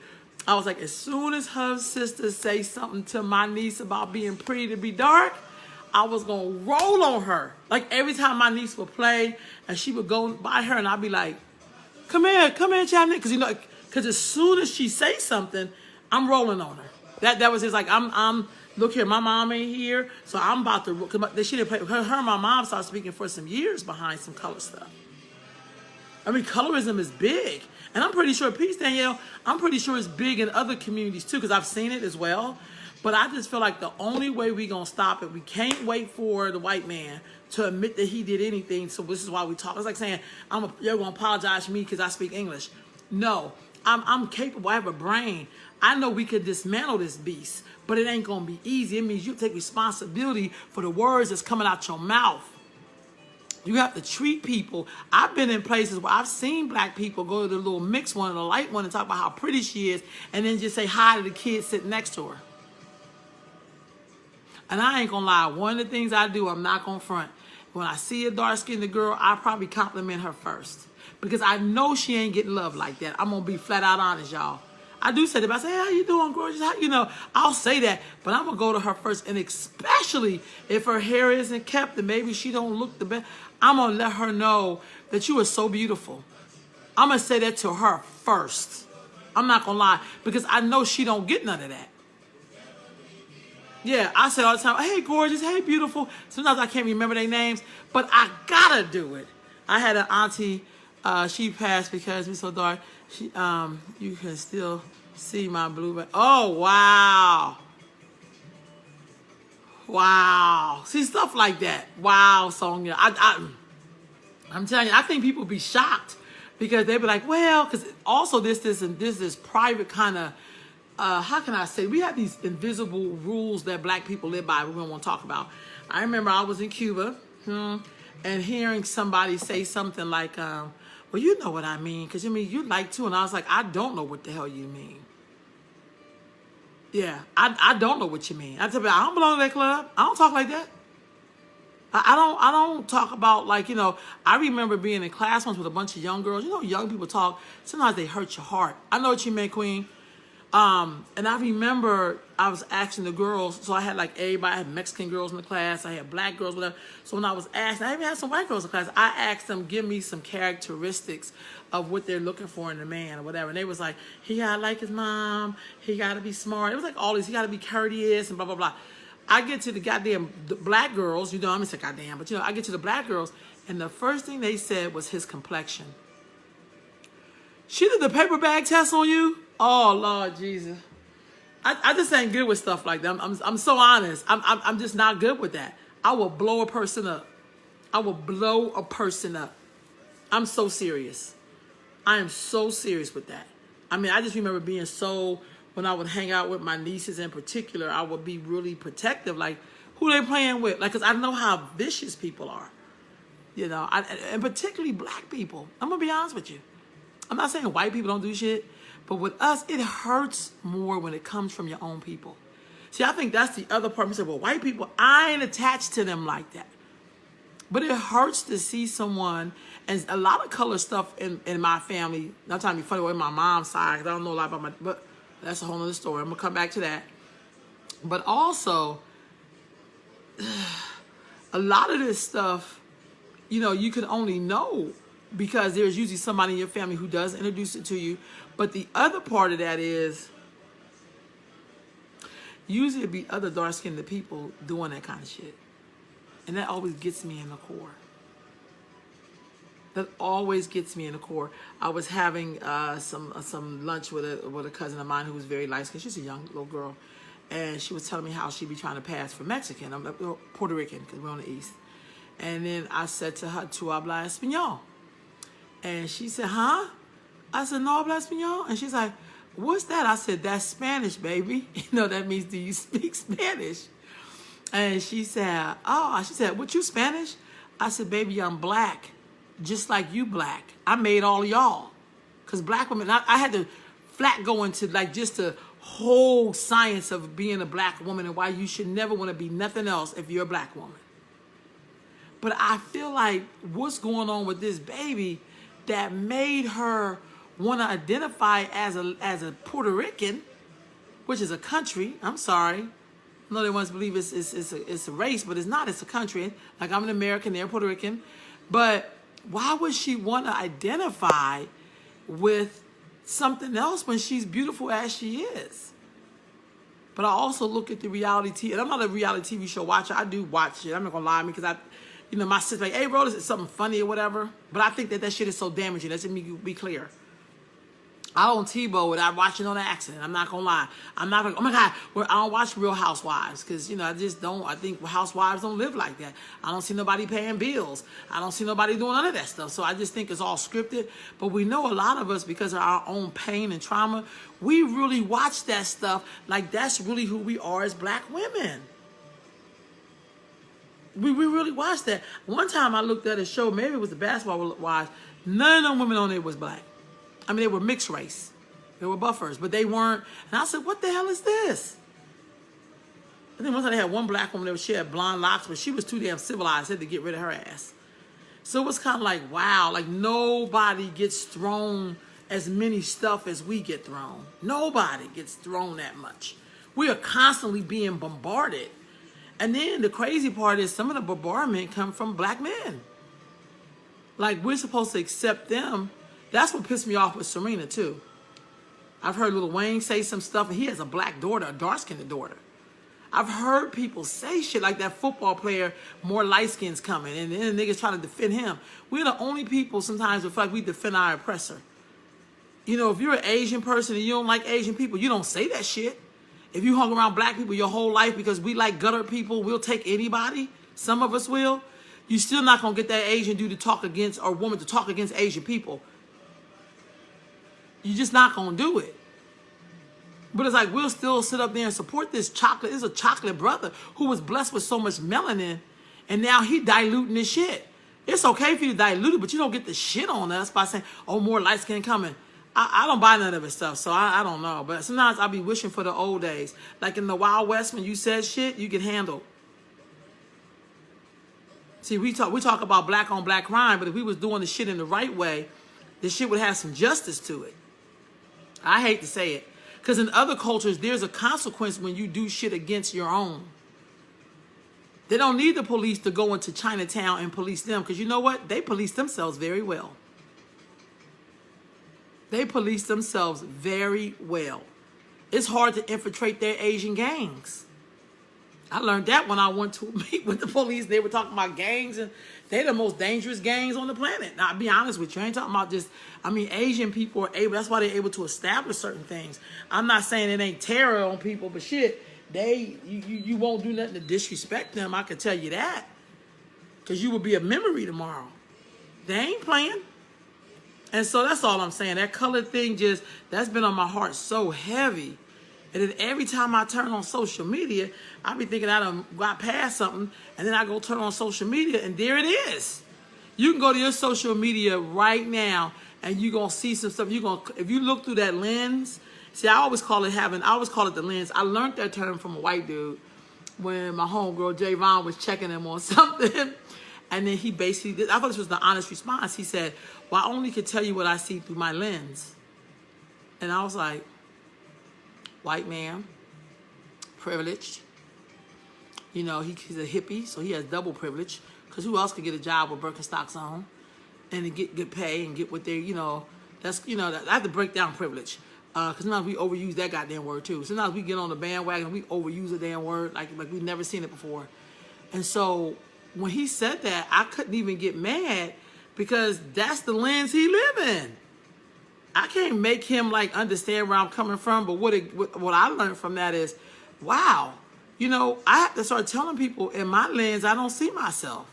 I was like, as soon as her sister say something to my niece about being pretty to be dark, I was gonna roll on her. Like every time my niece would play, and she would go by her, and I'd be like, come here, child, because you know, because as soon as she say something, I'm rolling on her. That was just like, I'm look here, my mom ain't here, so I'm about to, because she didn't play, her and my mom started speaking for some years behind some color stuff. I mean, colorism is big. And I'm pretty sure, peace, Danielle, I'm pretty sure it's big in other communities too, because I've seen it as well. But I just feel like the only way we gonna stop it, we can't wait for the white man to admit that he did anything. So this is why we talk. It's like saying, you're gonna apologize to me because I speak English. No, I'm capable, I have a brain. I know we could dismantle this beast, but it ain't gonna be easy. It means you take responsibility for the words that's coming out your mouth. You have to treat people. I've been in places where I've seen black people go to the little mixed one or the light one and talk about how pretty she is, and then just say hi to the kid sitting next to her. And I ain't gonna lie, one of the things I do, I'm not gonna front. When I see a dark-skinned girl, I probably compliment her first. Because I know she ain't getting love like that. I'm gonna be flat out honest, y'all. I do say that, but I say, hey, how you doing, gorgeous? How, you know, I'll say that, but I'm gonna go to her first. And especially if her hair isn't kept and maybe she don't look the best, I'm gonna let her know that you are so beautiful. I'm gonna say that to her first. I'm not gonna lie, because I know she don't get none of that. Yeah, I say all the time, hey, gorgeous, hey, beautiful. Sometimes I can't remember their names, but I gotta do it. I had an auntie, she passed because we're so dark. She, you can still see my blue. Oh, wow. Wow. See, stuff like that. Wow, Sonia. I'm telling you, I think people be shocked because they be like, well, because also this is private kind of, how can I say, we have these invisible rules that black people live by we don't want to talk about. I remember I was in Cuba and hearing somebody say something like, well, you know what I mean, because you mean you like to, and I was like, I don't know what the hell you mean. Yeah, I don't know what you mean. I tell you, I don't belong to that club. I don't talk like that. I don't talk about, like, you know, I remember being in class once with a bunch of young girls. You know, young people talk. Sometimes they hurt your heart. I know what you mean, Queen. And I remember I was asking the girls, so I had like everybody, I had Mexican girls in the class, I had black girls, whatever. So when I was asking, I even had some white girls in class, I asked them, give me some characteristics of what they're looking for in a man or whatever. And they was like, he gotta like his mom, he gotta be smart. It was like all these, he gotta be courteous and blah, blah, blah. I get to the goddamn black girls, you know, I'm gonna say goddamn, but you know, I get to the black girls, and the first thing they said was his complexion. She did the paper bag test on you? Oh, Lord Jesus. I just ain't good with stuff like that. I'm so honest. I'm just not good with that. I will blow a person up. I will blow a person up. I'm so serious. I am so serious with that. I mean, I just remember being so, when I would hang out with my nieces in particular, I would be really protective. Like, who they playing with? Like, because I know how vicious people are. You know, and particularly black people. I'm going to be honest with you. I'm not saying white people don't do shit, but with us, it hurts more when it comes from your own people. See, I think that's the other part. We say, well, white people, I ain't attached to them like that. But it hurts to see someone, and a lot of color stuff in my family, not trying to be funny, with my mom's side, because I don't know a lot about my, but that's a whole other story. I'm going to come back to that. But also, a lot of this stuff, you know, you can only know because there's usually somebody in your family who does introduce it to you. But the other part of that is, usually it'd be other dark-skinned people doing that kind of shit. And that always gets me in the core. That always gets me in the core. I was having some lunch with a cousin of mine who was very light-skinned. She's a young little girl. And she was telling me how she'd be trying to pass for Mexican. I'm Puerto Rican, because we're on the East. And then I said to her, "Tu habla español?" And she said, "Huh?" I said, "No habla español?" And she's like, "What's that?" I said, "That's Spanish, baby." You know, that means, do you speak Spanish? And she said, "Oh," she said, "What, you Spanish?" I said, "Baby, I'm black, just like you black. I made all of y'all." Because black women, I had to flat go into like just the whole science of being a black woman and why you should never want to be nothing else if you're a black woman. But I feel like what's going on with this baby that made her want to identify as a Puerto Rican, which is a country. I'm sorry. I know they want to believe it's a race, but it's not. It's a country. Like, I'm an American, they're Puerto Rican. But why would she want to identify with something else when she's beautiful as she is? But I also look at the reality TV, and I'm not a reality TV show watcher. I do watch it. I'm not going to lie to me, because my sister's like, "Hey, bro, is it something funny or whatever?" But I think that shit is so damaging. Let's be clear. I don't TiVo without watching on accident. I'm not gonna lie. I'm not gonna, oh my God, I don't watch Real Housewives, because, I just don't. I think housewives don't live like that. I don't see nobody paying bills. I don't see nobody doing none of that stuff. So I just think it's all scripted. But we know a lot of us, because of our own pain and trauma, we really watch that stuff like that's really who we are as black women. We really watched that. One time I looked at a show, maybe it was the Basketball Wives. None of them women on it was black. I mean, they were mixed race. They were buffers, but they weren't. And I said, what the hell is this? I think one time they had one black woman, she had blonde locks, but she was too damn civilized. They had to get rid of her ass. So it was kind of like, wow, like nobody gets thrown as many stuff as we get thrown. Nobody gets thrown that much. We are constantly being bombarded. And then the crazy part is some of the bombardment come from black men. Like, we're supposed to accept them. That's what pissed me off with Serena, too. I've heard Lil Wayne say some stuff, and he has a black daughter, a dark-skinned daughter. I've heard people say shit like that football player, more light skins coming, and then the niggas trying to defend him. We're the only people sometimes who feel like we defend our oppressor. If you're an Asian person and you don't like Asian people, you don't say that shit. If you hung around black people your whole life because we like gutter people, we'll take anybody. Some of us will. You're still not going to get that Asian dude to talk against, or woman to talk against Asian people. You're just not going to do it. But it's like, we'll still sit up there and support this chocolate. This is a chocolate brother who was blessed with so much melanin, and now he diluting his shit. It's okay for you to dilute it, but you don't get the shit on us by saying, "Oh, more light skin coming." I don't buy none of his stuff, so I don't know. But sometimes I'll be wishing for the old days. Like in the Wild West, when you said shit, you get handled. See, we talk about black on black crime, but if we was doing the shit in the right way, the shit would have some justice to it. I hate to say it. Because in other cultures, there's a consequence when you do shit against your own. They don't need the police to go into Chinatown and police them, because you know what? They police themselves very well. They police themselves very well. It's hard to infiltrate their Asian gangs. I learned that when I went to meet with the police. They were talking about gangs, and they're the most dangerous gangs on the planet. Now, I'll be honest with you. I ain't talking about just, Asian people are able, that's why they're able to establish certain things. I'm not saying it ain't terror on people, but shit, you won't do nothing to disrespect them. I can tell you that. Because you will be a memory tomorrow. They ain't playing. And so that's all I'm saying. That color thing that's been on my heart so heavy. And then every time I turn on social media, I be thinking I done got past something, and then I go turn on social media, and there it is. You can go to your social media right now, and you're gonna see some stuff. If you look through that lens. See, I always call it the lens. I learned that term from a white dude when my homegirl Javon was checking him on something. And then he basically did, I thought this was the honest response. He said, well, I only can tell you what I see through my lens. And I was like, white man, privileged. You know, he's a hippie, so he has double privilege. Because who else could get a job with Birkenstocks on and get good pay and get what they, I have to break down privilege. Because sometimes we overuse that goddamn word too. Sometimes we get on the bandwagon and we overuse a damn word like we've never seen it before. And so when he said that, I couldn't even get mad because that's the lens he live in. I can't make him understand where I'm coming from, but what I learned from that is, wow, I have to start telling people in my lens, I don't see myself.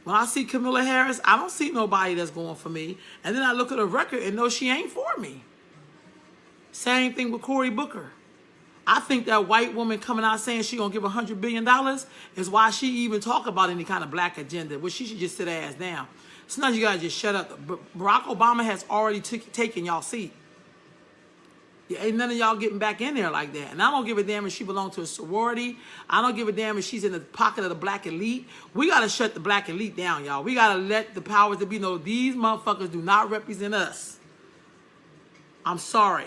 When I see Kamala Harris, I don't see nobody that's going for me. And then I look at her record and know she ain't for me. Same thing with Cory Booker. I think that white woman coming out saying she gonna give $100 billion is why she even talk about any kind of black agenda, which she should just sit her ass down. Sometimes you gotta just shut up. Barack Obama has already taken y'all seat. Ain't none of y'all getting back in there like that. And I don't give a damn if she belongs to a sorority. I don't give a damn if she's in the pocket of the black elite. We gotta shut the black elite down, y'all. We gotta let the powers that be know these motherfuckers do not represent us. I'm sorry.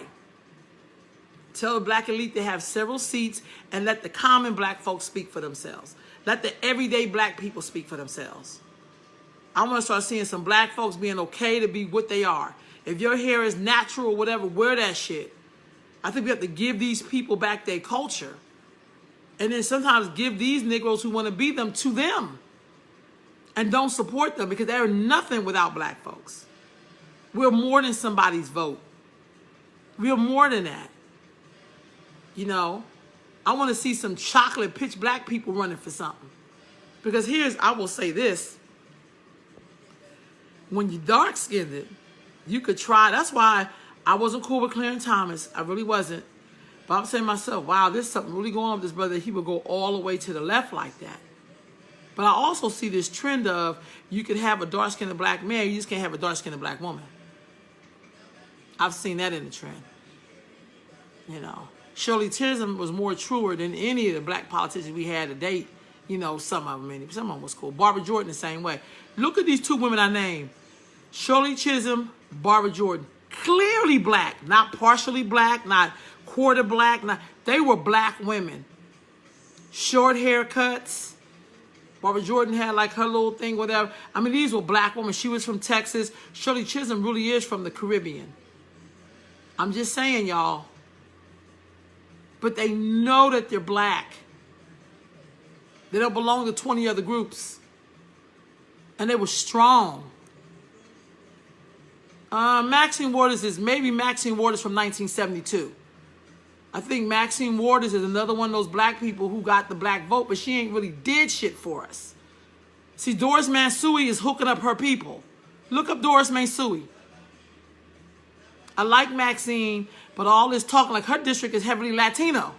Tell the black elite to have several seats and let the common black folks speak for themselves. Let the everyday black people speak for themselves. I want to start seeing some black folks being okay to be what they are. If your hair is natural or whatever, wear that shit. I think we have to give these people back their culture. And then sometimes give these Negroes who want to be them to them. And don't support them because they're nothing without black folks. We're more than somebody's vote. We're more than that. I want to see some chocolate pitch black people running for something. Because I will say this. When you're dark-skinned, you could try. That's why I wasn't cool with Clarence Thomas. I really wasn't. But I'm saying to myself, wow, there's something really going on with this brother. He would go all the way to the left like that. But I also see this trend of you could have a dark-skinned black man, you just can't have a dark-skinned black woman. I've seen that in the trend. Shirley Chisholm was more truer than any of the black politicians we had to date. Some of them was cool. Barbara Jordan the same way. Look at these two women I named. Shirley Chisholm, Barbara Jordan. Clearly black, not partially black, not quarter black. They were black women. Short haircuts. Barbara Jordan had her little thing, whatever. These were black women. She was from Texas. Shirley Chisholm really is from the Caribbean. I'm just saying, y'all. But they know that they're black. They don't belong to 20 other groups. And they were strong. Maxine Waters from 1972. I think Maxine Waters is another one of those black people who got the black vote, but she ain't really did shit for us. See, Doris Mansui is hooking up her people. Look up Doris Mansui. I like Maxine, but all this talking, her district is heavily Latino.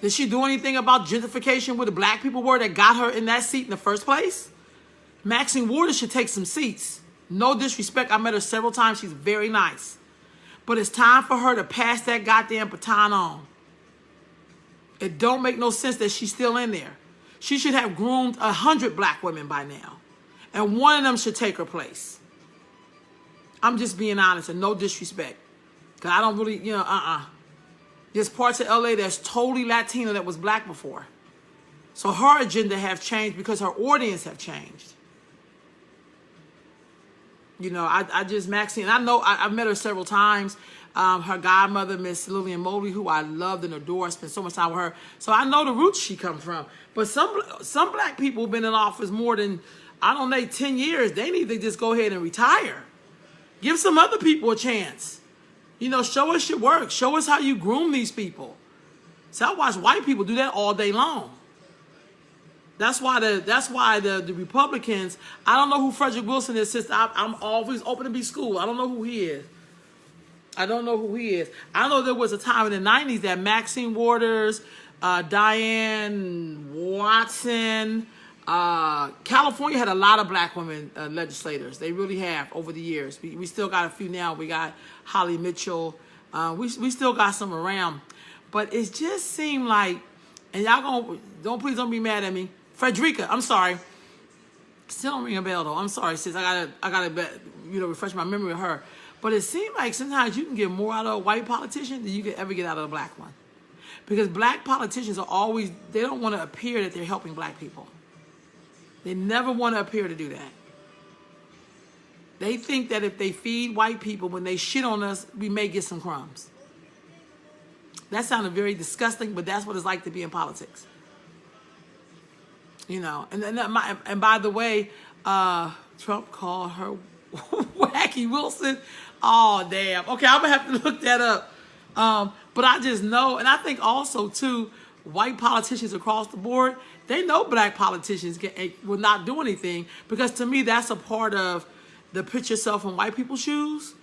Did she do anything about gentrification where the black people were that got her in that seat in the first place? Maxine Waters should take some seats. No disrespect. I met her several times. She's very nice. But it's time for her to pass that goddamn baton on. It don't make no sense that she's still in there. She should have groomed 100 black women by now. And one of them should take her place. I'm just being honest and no disrespect. Because I don't really, There's parts of LA that's totally Latino that was black before. So her agenda have changed because her audience have changed. I just, Maxine, I know I've met her several times. Her godmother, Miss Lillian Mobley, who I loved and adore. I spent so much time with her. So I know the roots she comes from. But some black people have been in office more than, 10 years. They need to just go ahead and retire. Give some other people a chance. Show us your work. Show us how you groom these people. So I watch white people do that all day long. That's why the Republicans. I don't know who Frederick Wilson is. Since I'm always open to be schooled. I don't know who he is. I don't know who he is. I know there was a time in the 90s that Maxine Waters, Diane Watson, California had a lot of black women legislators. They really have over the years. We still got a few now. We got Holly Mitchell. We still got some around. But it just seemed like, and y'all please don't be mad at me. Frederica, I'm sorry. Still don't ring a bell though. I'm sorry, sis. I gotta refresh my memory of her. But it seemed like sometimes you can get more out of a white politician than you could ever get out of a black one. Because black politicians they don't want to appear that they're helping black people. They never want to appear to do that. They think that if they feed white people, when they shit on us, we may get some crumbs. That sounded very disgusting, but that's what it's like to be in politics. And by the way, Trump called her Wacky Wilson. Oh, damn. Okay, I'm going to have to look that up. But I just know, and I think also, too, white politicians across the board, they know black politicians will not do anything, because to me, that's a part of the put yourself in white people's shoes.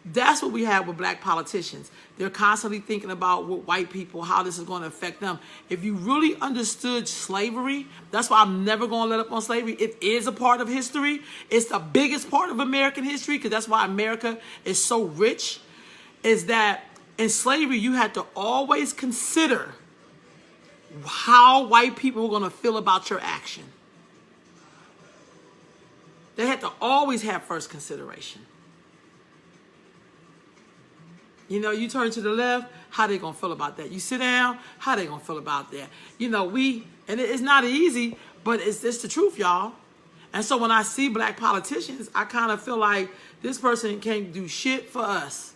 That's what we have with black politicians. They're constantly thinking about what white people, how this is going to affect them. If you really understood slavery, that's why I'm never going to let up on slavery. It is a part of history. It's the biggest part of American history, because that's why America is so rich, is that in slavery, you had to always consider how white people were going to feel about your action. They had to always have first consideration. You turn to the left, how they gonna feel about that? You sit down, how they gonna feel about that? And it's not easy, but it's the truth, y'all. And so when I see black politicians, I kind of feel like this person can't do shit for us.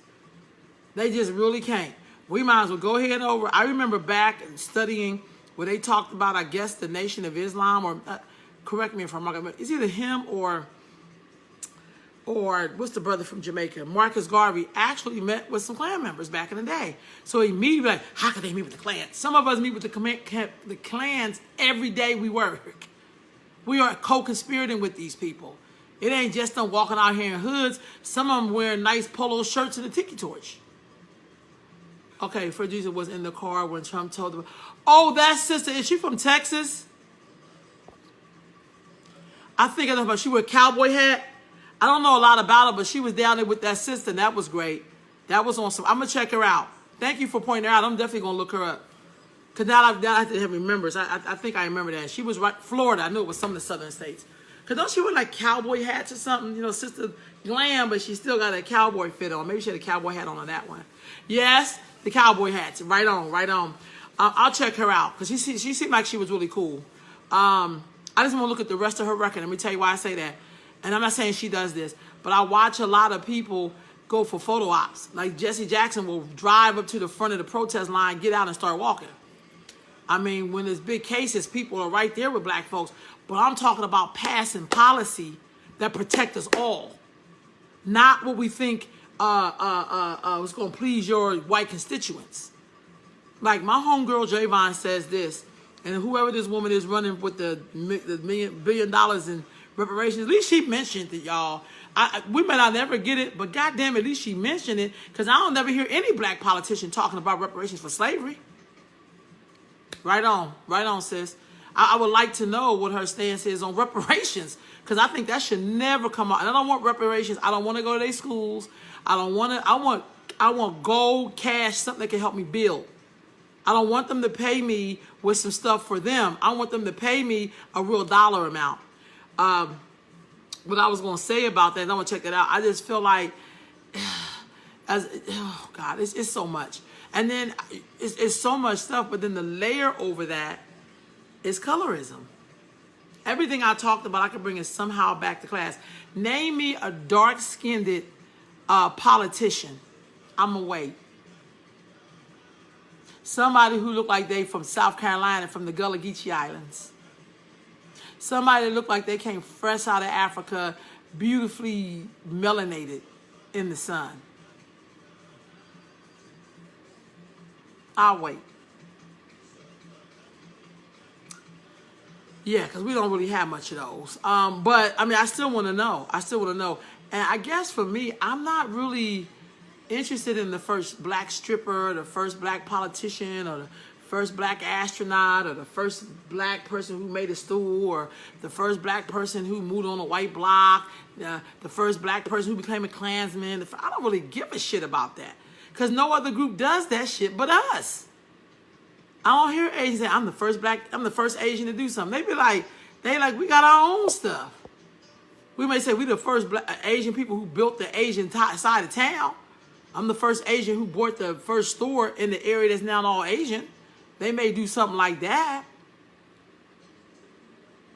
They just really can't. We might as well go ahead over. I remember back studying where they talked about, I guess, the Nation of Islam, or correct me if I'm wrong, but it's either him or what's the brother from Jamaica? Marcus Garvey actually met with some Klan members back in the day. So he immediately like, how could they meet with the Klan? Some of us meet with the Klans every day we work. We are co-conspirating with these people. It ain't just them walking out here in hoods. Some of them wearing nice polo shirts and a tiki torch. Okay, Fred Jesus was in the car when Trump told them, oh, that sister, is she from Texas? I think I know about, she wore a cowboy hat. I don't know a lot about her, but she was down there with that sister, and that was great. That was awesome. I'm going to check her out. Thank you for pointing her out. I'm definitely going to look her up. Because now I have to remember. I think I remember that. She was right, Florida. I knew it was some of the southern states. Because don't she wear like cowboy hats or something? Sister glam, but she still got a cowboy fit on. Maybe she had a cowboy hat on that one. Yes, the cowboy hats. Right on, right on. I'll check her out because she seemed like she was really cool. I just want to look at the rest of her record. Let me tell you why I say that. And I'm not saying she does this, but I watch a lot of people go for photo ops. Like Jesse Jackson will drive up to the front of the protest line, get out and start walking. I mean, when there's big cases, people are right there with black folks. But I'm talking about passing policy that protect us all. Not what we think was going to please your white constituents. Like my homegirl Javon says this, and whoever this woman is running with the $1 billion in reparations, at least she mentioned it, y'all. We may not never get it, but goddamn, at least she mentioned it, because I don't never hear any black politician talking about reparations for slavery. Right on, sis. I would like to know what her stance is on reparations, because I think that should never come out. And I don't want reparations. I don't want to go to their schools. I want gold, cash, something that can help me build. I don't want them to pay me with some stuff for them. I want them to pay me a real dollar amount. What I was going to say about that, and I'm going to check that out. I just feel like, oh God, it's so much. And then it's so much stuff, but then the layer over that is colorism. Everything I talked about, I could bring it somehow back to class. Name me a dark-skinned politician. I'm going to wait. Somebody who looked like they from South Carolina, from the Gullah Geechee Islands. Somebody that looked like they came fresh out of Africa, beautifully melanated in the sun. I'll wait. Yeah, because we don't really have much of those. But I mean, I still want to know. I still want to know. And I guess for me, I'm not really interested in the first black stripper, the first black politician, or the first black astronaut, or the first black person who made a stool, or the first black person who moved on a white block, the first black person who became a Klansman. I don't really give a shit about that, because no other group does that shit but us. I don't hear Asians say, I'm the first Asian to do something. They like, we got our own stuff. We may say we the first Asian people who built the Asian side of town. I'm the first Asian who bought the first store in the area that's now all Asian. They may do something like that.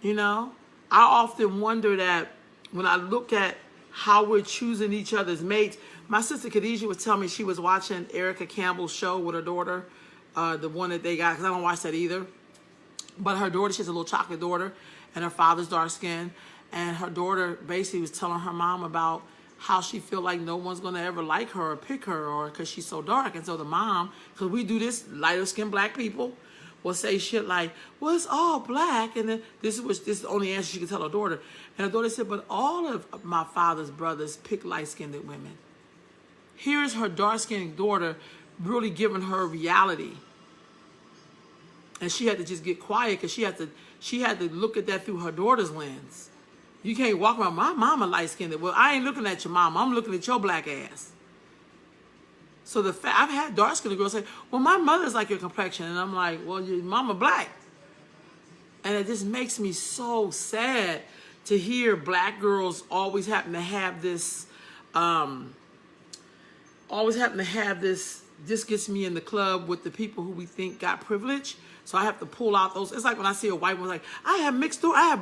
You know? I often wonder that when I look at how we're choosing each other's mates. My sister Khadijah was telling me she was watching Erica Campbell's show with her daughter, the one that they got, because I don't watch that either. But her daughter, she has a little chocolate daughter, and her father's dark skin. And her daughter basically was telling her mom about how she feel like no one's going to ever like her or pick her, or because she's so dark. And so the mom, because we do this, lighter skinned black people will say shit like, well, it's all black. And then this is the only answer she could tell her daughter. And her daughter said, but all of my father's brothers pick light-skinned women. Here's her dark-skinned daughter really giving her reality. And she had to just get quiet because she had to look at that through her daughter's lens. You can't walk around, my mama light-skinned. Well, I ain't looking at your mama. I'm looking at your black ass. So I've had dark-skinned girls say, well, my mother's like your complexion. And I'm like, well, your mama black. And it just makes me so sad to hear black girls always happen to have this, this gets me in the club with the people who we think got privilege. So I have to pull out those. It's like when I see a white woman like, I have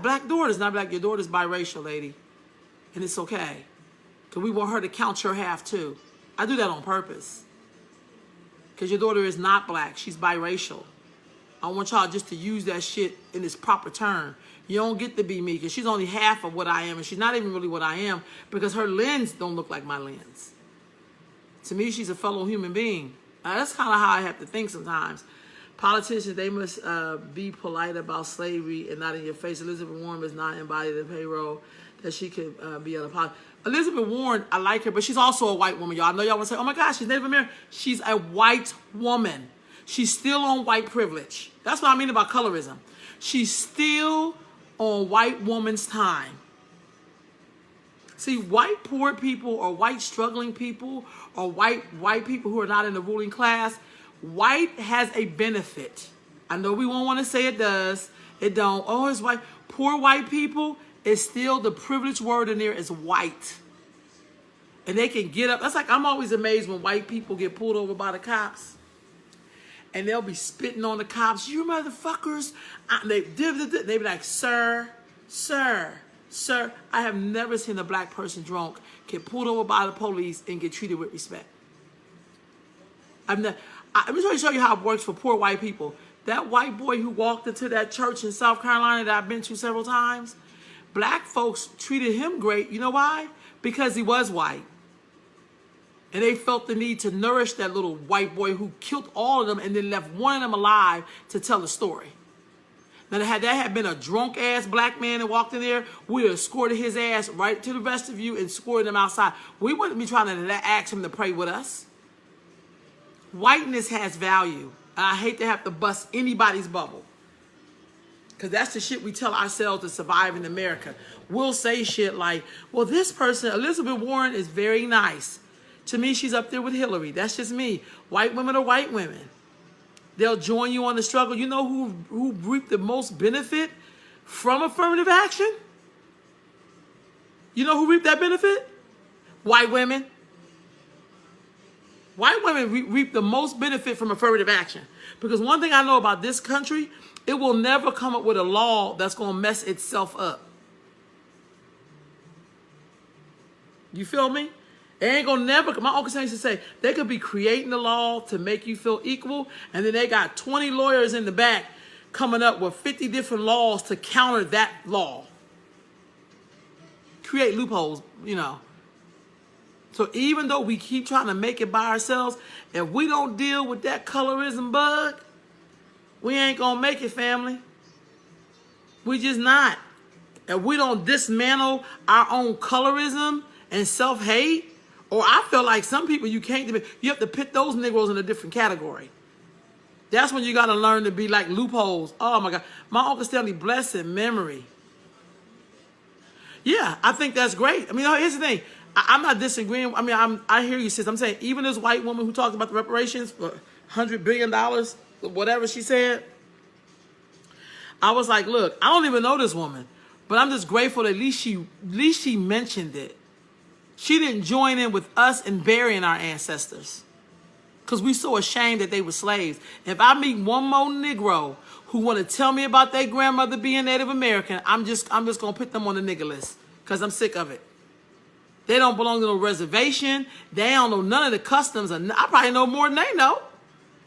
black daughters. And I'm like, your daughter's biracial, lady. And it's okay. Because we want her to count your half too. I do that on purpose. Because your daughter is not black. She's biracial. I want y'all just to use that shit in its proper term. You don't get to be me because she's only half of what I am. And she's not even really what I am because her lens don't look like my lens. To me, she's a fellow human being. That's kind of how I have to think sometimes. Politicians, they must be polite about slavery and not in your face. Elizabeth Warren is not embodied in payroll that she could be on a politics. Elizabeth Warren, I like her, but she's also a white woman, y'all. I know y'all want to say, oh my gosh, she's Native American. She's a white woman. She's still on white privilege. That's what I mean about colorism. She's still on white woman's time. See, white poor people or white struggling people or white people who are not in the ruling class, white has a benefit. I know we won't want to say it does. It don't. Oh, it's white. Poor white people is still the privileged word in there is white. And they can get up. That's like, I'm always amazed when white people get pulled over by the cops. And they'll be spitting on the cops. You motherfuckers. They be like, sir. Sir, I have never seen a black person drunk get pulled over by the police and get treated with respect. Let me show you how it works for poor white people. That white boy who walked into that church in South Carolina that I've been to several times, black folks treated him great. You know why? Because he was white. And they felt the need to nourish that little white boy who killed all of them and then left one of them alive to tell the story. Now, had that had been a drunk-ass black man that walked in there, we would have escorted his ass right to the rest of you and escorted him outside. We wouldn't be trying to ask him to pray with us. Whiteness has value. And I hate to have to bust anybody's bubble. Because that's the shit we tell ourselves to survive in America. We'll say shit like, well, this person, Elizabeth Warren, is very nice. To me, she's up there with Hillary. That's just me. White women are white women. They'll join you on the struggle. You know who reaped the most benefit from affirmative action? You know who reaped that benefit? White women. White women reap the most benefit from affirmative action. Because one thing I know about this country, it will never come up with a law that's going to mess itself up. You feel me? It ain't gonna never, my uncle used to say, they could be creating the law to make you feel equal, and then they got 20 lawyers in the back coming up with 50 different laws to counter that law. Create loopholes, you know. So even though we keep trying to make it by ourselves, if we don't deal with that colorism bug, we ain't gonna make it, family. We just not. And we don't dismantle our own colorism and self-hate, or I feel like some people you have to put those Negroes in a different category. That's when you got to learn to be like loopholes. Oh my God. My Uncle Stanley, blessed memory. Yeah, I think that's great. I mean, here's the thing. I'm not disagreeing. I mean, I hear you, sis. I'm saying even this white woman who talked about the reparations for $100 billion, whatever she said, I was like, look, I don't even know this woman, but I'm just grateful that at least she mentioned it. She didn't join in with us in burying our ancestors because we so ashamed that they were slaves. If I meet one more Negro who want to tell me about their grandmother being Native American, I'm just going to put them on the nigger list because I'm sick of it. They don't belong to no reservation. They don't know none of the customs. I probably know more than they know.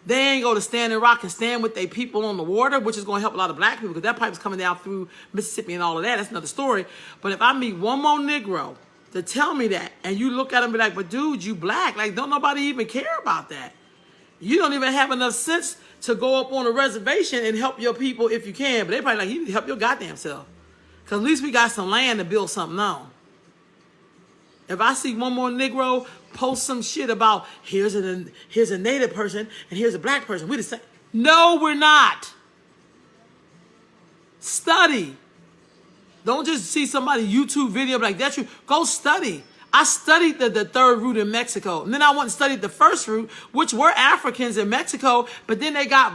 They ain't go to Standing Rock and stand with their people on the water, which is going to help a lot of black people because that pipe's coming down through Mississippi and all of that. That's another story. But if I meet one more Negro to tell me that, and you look at him and be like, but dude, you black. Like, don't nobody even care about that. You don't even have enough sense to go up on a reservation and help your people if you can. But they probably like, you need to help your goddamn self. Because at least we got some land to build something on. If I see one more Negro post some shit about here's a Native person and here's a black person, we the same. No, we're not. Study. Don't just see somebody YouTube video like that's you. Go study. I studied the third root in Mexico. And then I went and studied the first root, which were Africans in Mexico, but then they got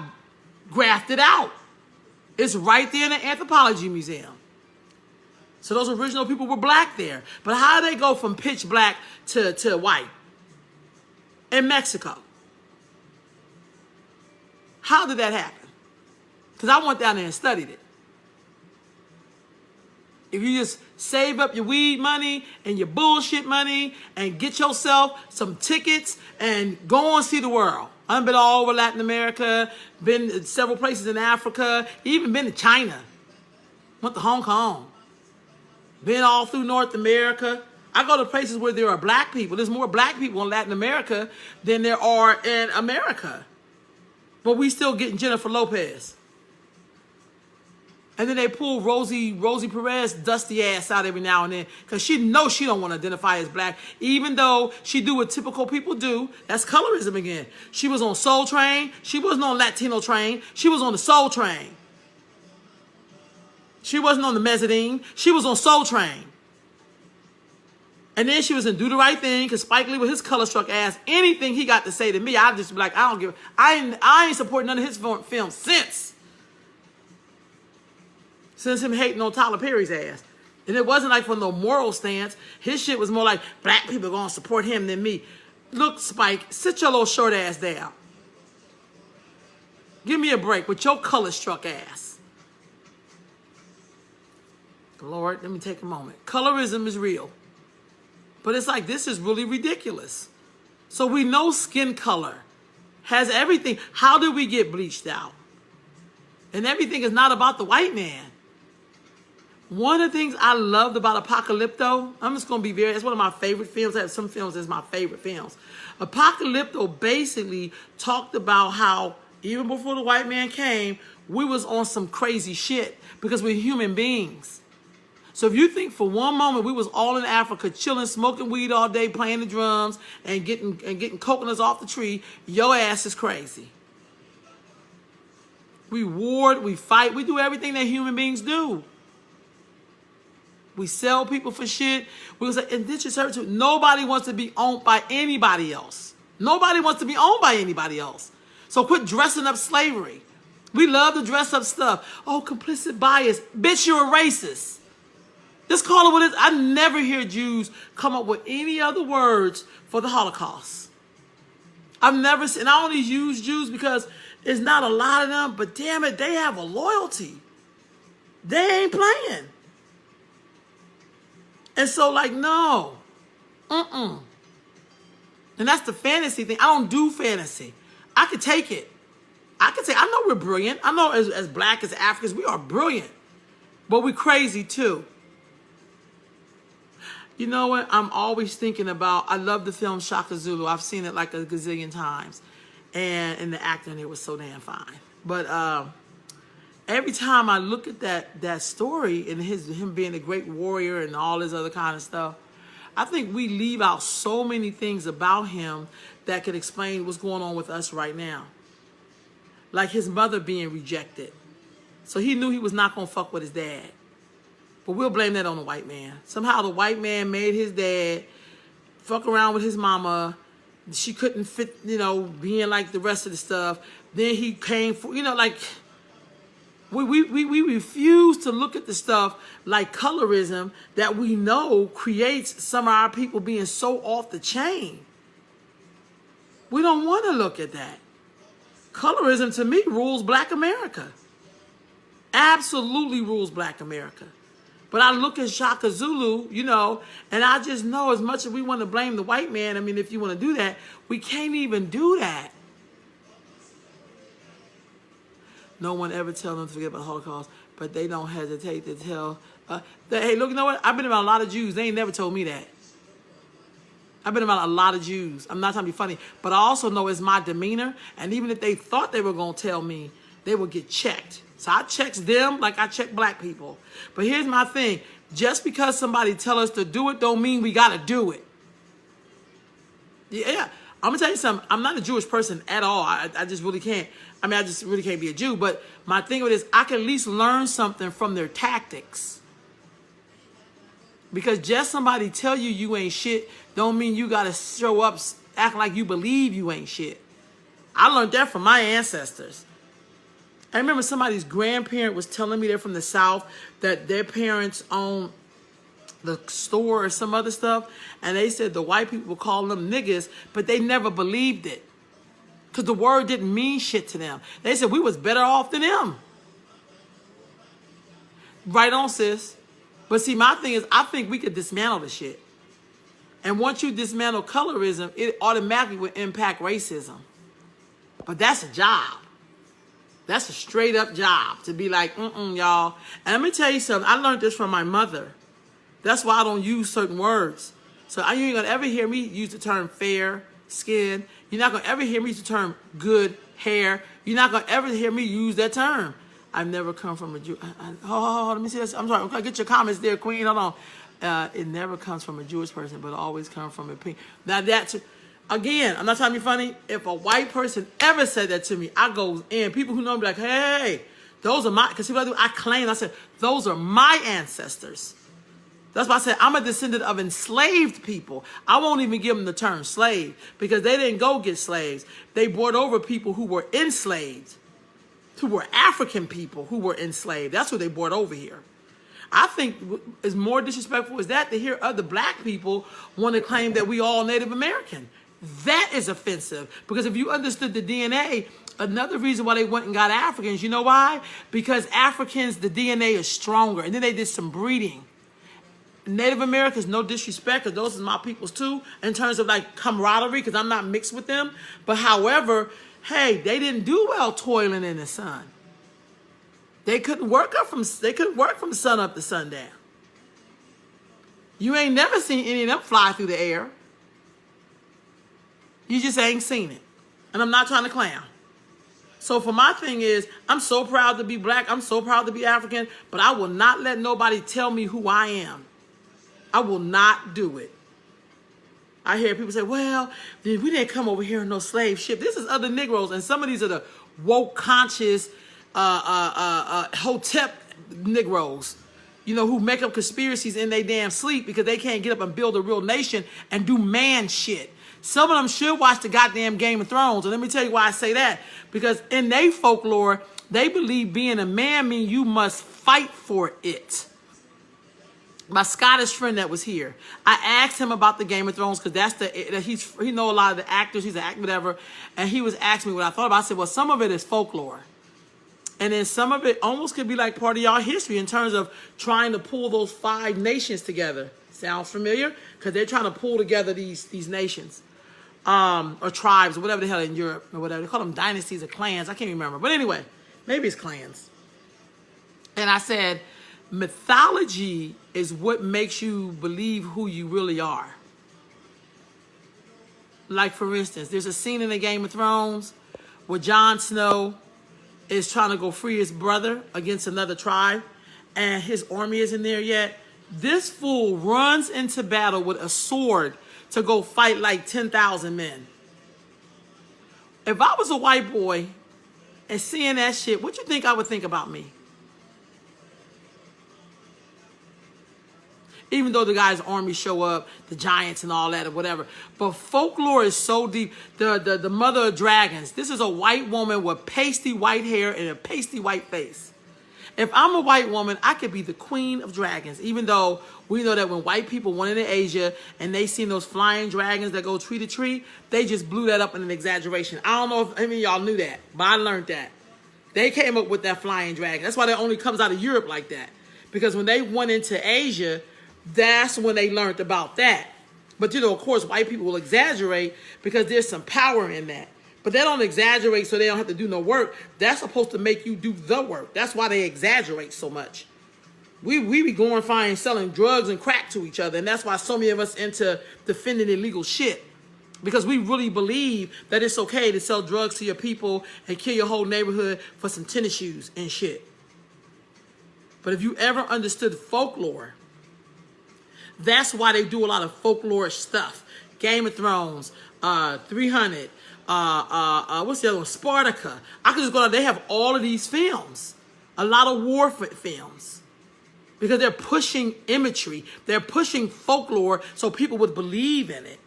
grafted out. It's right there in the Anthropology Museum. So those original people were black there. But how did they go from pitch black to white in Mexico? How did that happen? Because I went down there and studied it. If you just save up your weed money and your bullshit money and get yourself some tickets and go and see the world. I've been all over Latin America, been to several places in Africa, even been to China. Went to Hong Kong. Been all through North America. I go to places where there are black people. There's more black people in Latin America than there are in America. But we still getting Jennifer Lopez. And then they pull Rosie Perez dusty ass out every now and then because she knows she don't want to identify as black, even though she do what typical people do. That's colorism again. She was on Soul Train. She wasn't on Latino Train. She was on the Soul Train. She wasn't on the Mezzanine. She was on Soul Train. And then she was in Do the Right Thing because Spike Lee with his color struck ass, anything he got to say to me, I'd just be like, I ain't supporting none of his films since him hating on Tyler Perry's ass. And it wasn't like from no moral stance. His shit was more like, black people are going to support him than me. Look, Spike, sit your little short ass down. Give me a break with your color struck ass. Lord, let me take a moment. Colorism is real. But it's like, this is really ridiculous. So we know skin color has everything. How did we get bleached out? And everything is not about the white man. One of the things I loved about Apocalypto, I'm just going to be it's one of my favorite films. I have some films that's my favorite films. Apocalypto basically talked about how even before the white man came, we was on some crazy shit because we're human beings. So if you think for one moment we was all in Africa chilling, smoking weed all day, playing the drums, and getting coconuts off the tree, your ass is crazy. We ward, we fight, we do everything that human beings do. We sell people for shit. We was like indentured servitude. Nobody wants to be owned by anybody else. Nobody wants to be owned by anybody else. So quit dressing up slavery. We love to dress up stuff. Oh, complicit bias. Bitch, you're a racist. Just call it what it is. I never hear Jews come up with any other words for the Holocaust. I've never seen, and I only use Jews because there's not a lot of them, but damn it, they have a loyalty. They ain't playing. And so, like, no. And that's the fantasy thing. I don't do fantasy. I could take it. I know we're brilliant. I know as black as Africans, we are brilliant. But we're crazy, too. You know what? I'm always thinking about, I love the film Shaka Zulu. I've seen it like a gazillion times. And the actor in it was so damn fine. But, every time I look at that story and him being a great warrior and all this other kind of stuff, I think we leave out so many things about him that could explain what's going on with us right now. Like his mother being rejected. So he knew he was not going to fuck with his dad. But we'll blame that on the white man. Somehow the white man made his dad fuck around with his mama. She couldn't fit, you know, being like the rest of the stuff. Then he came for, you know, like, we refuse to look at the stuff like colorism that we know creates some of our people being so off the chain. We don't want to look at that. Colorism, to me, rules Black America. Absolutely rules Black America. But I look at Shaka Zulu, you know, and I just know as much as we want to blame the white man, I mean, if you want to do that, we can't even do that. No one ever tell them to forget about the Holocaust, but they don't hesitate to tell. Hey, look, you know what? I've been around a lot of Jews. They ain't never told me that. I've been around a lot of Jews. I'm not trying to be funny, but I also know it's my demeanor. And even if they thought they were going to tell me, they would get checked. So I check them like I check Black people. But here's my thing. Just because somebody tell us to do it don't mean we got to do it. Yeah. I'm going to tell you something. I'm not a Jewish person at all. I just really can't. I mean, I just really can't be a Jew. But my thing with it is I can at least learn something from their tactics. Because just somebody tell you you ain't shit don't mean you got to show up acting like you believe you ain't shit. I learned that from my ancestors. I remember somebody's grandparent was telling me they're from the South that their parents own the store or some other stuff, and they said the white people would call them niggas, but they never believed it because the word didn't mean shit to them. They said we was better off than them. Right on, sis. But see, my thing is, I think we could dismantle the shit. And once you dismantle colorism, it automatically would impact racism. But that's a job. That's a straight up job to be like, y'all. And let me tell you something. I learned this from my mother. That's why I don't use certain words. So you ain't going to ever hear me use the term fair skin. You're not going to ever hear me use the term good hair. You're not going to ever hear me use that term. I've never come from a Jew. Let me see this. I'm sorry. Okay, get your comments there, Queen. Hold on. It never comes from a Jewish person, but it always comes from a pink. Now that's, again, I'm not trying to be funny. If a white person ever said that to me, I go in. People who know me be like, hey, those are my, because see what I do? I claim, I said, those are my ancestors. That's why I said I'm a descendant of enslaved people. I won't even give them the term slave because they didn't go get slaves. They brought over people who were enslaved, who were African people who were enslaved. That's what they brought over here. I think is more disrespectful is that to hear other Black people want to claim that we all Native American. That is offensive because if you understood the DNA, another reason why they went and got Africans, you know why? Because Africans, the DNA is stronger. And then they did some breeding. Native Americans, no disrespect, because those are my peoples too, in terms of like camaraderie, because I'm not mixed with them. But however, hey, they didn't do well toiling in the sun. They couldn't work from sun up to sundown. You ain't never seen any of them fly through the air. You just ain't seen it. And I'm not trying to clown. So for my thing is, I'm so proud to be Black. I'm so proud to be African, but I will not let nobody tell me who I am. I will not do it. I hear people say, well, we didn't come over here in no slave ship. This is other Negroes, and some of these are the woke, conscious, Hotep Negroes, you know, who make up conspiracies in their damn sleep because they can't get up and build a real nation and do man shit. Some of them should watch the goddamn Game of Thrones. And let me tell you why I say that. Because in their folklore, they believe being a man means you must fight for it. My Scottish friend that was here, I asked him about the Game of Thrones because he know a lot of the actors, he's an actor, whatever, and he was asking me what I thought about it. I said, well, some of it is folklore. And then some of it almost could be like part of y'all history in terms of trying to pull those 5 nations together. Sounds familiar? Because they're trying to pull together these nations. Or tribes, or whatever the hell in Europe, or whatever. They call them dynasties or clans. I can't remember. But anyway, maybe it's clans. And I said, mythology is what makes you believe who you really are. Like, for instance, there's a scene in the Game of Thrones where Jon Snow is trying to go free his brother against another tribe, and his army isn't there yet. This fool runs into battle with a sword to go fight like 10,000 men. If I was a white boy and seeing that shit, what you think I would think about me? Even though the guy's army show up, the giants and all that or whatever. But folklore is so deep. The mother of dragons. This is a white woman with pasty white hair and a pasty white face. If I'm a white woman, I could be the queen of dragons. Even though we know that when white people went into Asia and they seen those flying dragons that go tree to tree, they just blew that up in an exaggeration. I don't know if any of y'all knew that, but I learned that. They came up with that flying dragon. That's why it only comes out of Europe like that. Because when they went into Asia, that's when they learned about that. But, you know, of course, white people will exaggerate because there's some power in that. But they don't exaggerate so they don't have to do no work. That's supposed to make you do the work. That's why they exaggerate so much. We be glorifying selling drugs and crack to each other. And that's why so many of us into defending illegal shit. Because we really believe that it's okay to sell drugs to your people and kill your whole neighborhood for some tennis shoes and shit. But if you ever understood folklore, that's why they do a lot of folklore stuff. Game of Thrones, 300, what's the other one? Spartacus. I could just go down. They have all of these films. A lot of war films. Because they're pushing imagery. They're pushing folklore so people would believe in it.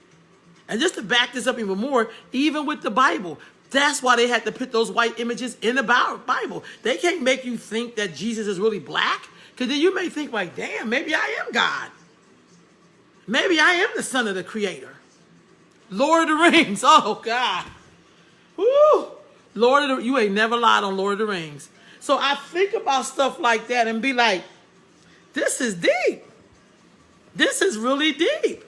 And just to back this up even more, even with the Bible, that's why they had to put those white images in the Bible. They can't make you think that Jesus is really black. Because then you may think like, damn, maybe I am God. Maybe I am the son of the creator. Lord of the Rings. Oh, God. Woo. You ain't never lied on Lord of the Rings. So I think about stuff like that and be like, this is deep. This is really deep.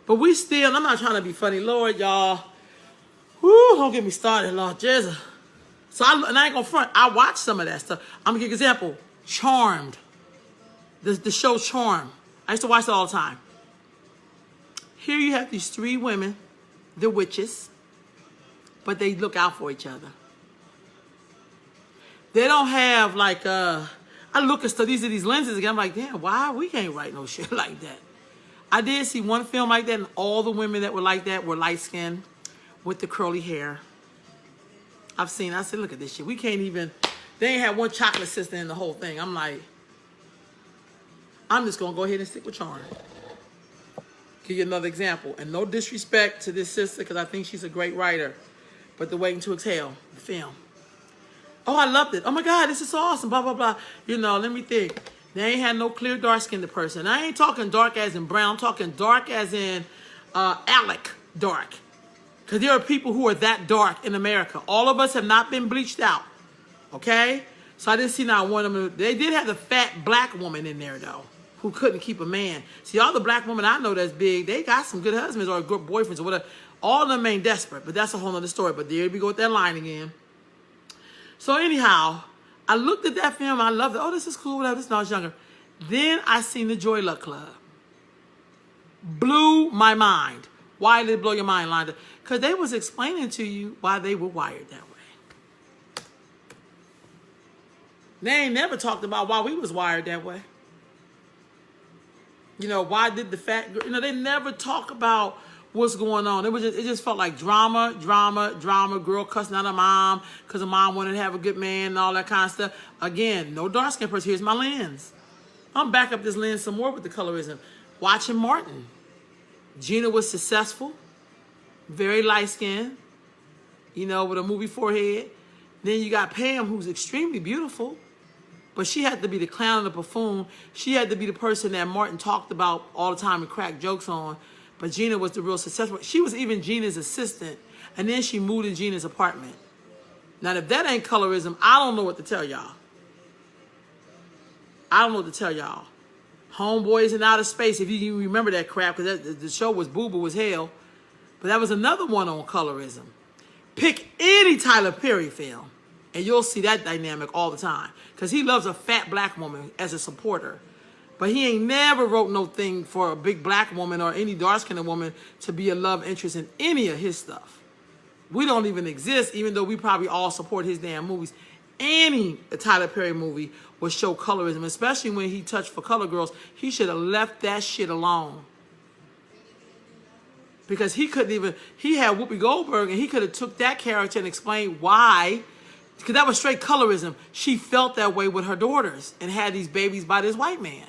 But we still, I'm not trying to be funny. Lord, y'all. Woo, don't get me started, Lord Jesus. So and I ain't gonna front. I watched some of that stuff. I'm gonna give you an example. Charmed. The show Charmed. I used to watch it all the time. Here you have these three women, the witches, but they look out for each other. They don't have like, I look at stuff, these are these lenses again, I'm like, damn, why we can't write no shit like that? I did see one film like that, and all the women that were like that were light-skinned with the curly hair. I said, look at this shit. We can't even, they ain't had one chocolate sister in the whole thing. I'm like, I'm just going to go ahead and stick with Charm. Give you another example. And no disrespect to this sister, because I think she's a great writer. But The Waiting to Exhale, the film. Oh, I loved it. Oh, my God, this is so awesome, blah, blah, blah. You know, let me think. They ain't had no clear dark-skinned person. I ain't talking dark as in brown. I'm talking dark as in Alec dark. Because there are people who are that dark in America. All of us have not been bleached out. Okay? So I didn't see not one of them. They did have the fat black woman in there, though, who couldn't keep a man. See, all the black women I know that's big, they got some good husbands or good boyfriends or whatever. All of them ain't desperate, but that's a whole other story. But there we go with that line again. So anyhow, I looked at that film. I loved it. Oh, this is cool. Whatever. This is when I was younger. Then I seen the Joy Luck Club. Blew my mind. Why did it blow your mind, Londa? Because they was explaining to you why they were wired that way. They ain't never talked about why we was wired that way. You know, why did the fat girl, you know, they never talk about what's going on. It just felt like drama, girl cussing out her mom because her mom wanted to have a good man and all that kind of stuff. Again, no dark skin person. Here's my lens. I'm back up this lens some more with the colorism. Watching Martin. Gina was successful, very light skinned, you know, with a movie forehead. Then you got Pam, who's extremely beautiful, but she had to be the clown and the buffoon. She had to be the person that Martin talked about all the time and cracked jokes on. But Gina was the real successful. She was even Gina's assistant, and then she moved in Gina's apartment. Now, if that ain't colorism, I don't know what to tell y'all. I don't know what to tell y'all. Homeboys in Outer Space, if you remember that crap, because the show was boo-boo as hell. But that was another one on colorism. Pick any Tyler Perry film, and you'll see that dynamic all the time. Because he loves a fat black woman as a supporter. But he ain't never wrote no thing for a big black woman or any dark-skinned woman to be a love interest in any of his stuff. We don't even exist, even though we probably all support his damn movies. any Tyler Perry movie would show colorism, especially when he touched for color girls. He should have left that shit alone. Because he couldn't even, he had Whoopi Goldberg and he could have took that character and explained why, because that was straight colorism. She felt that way with her daughters and had these babies by this white man.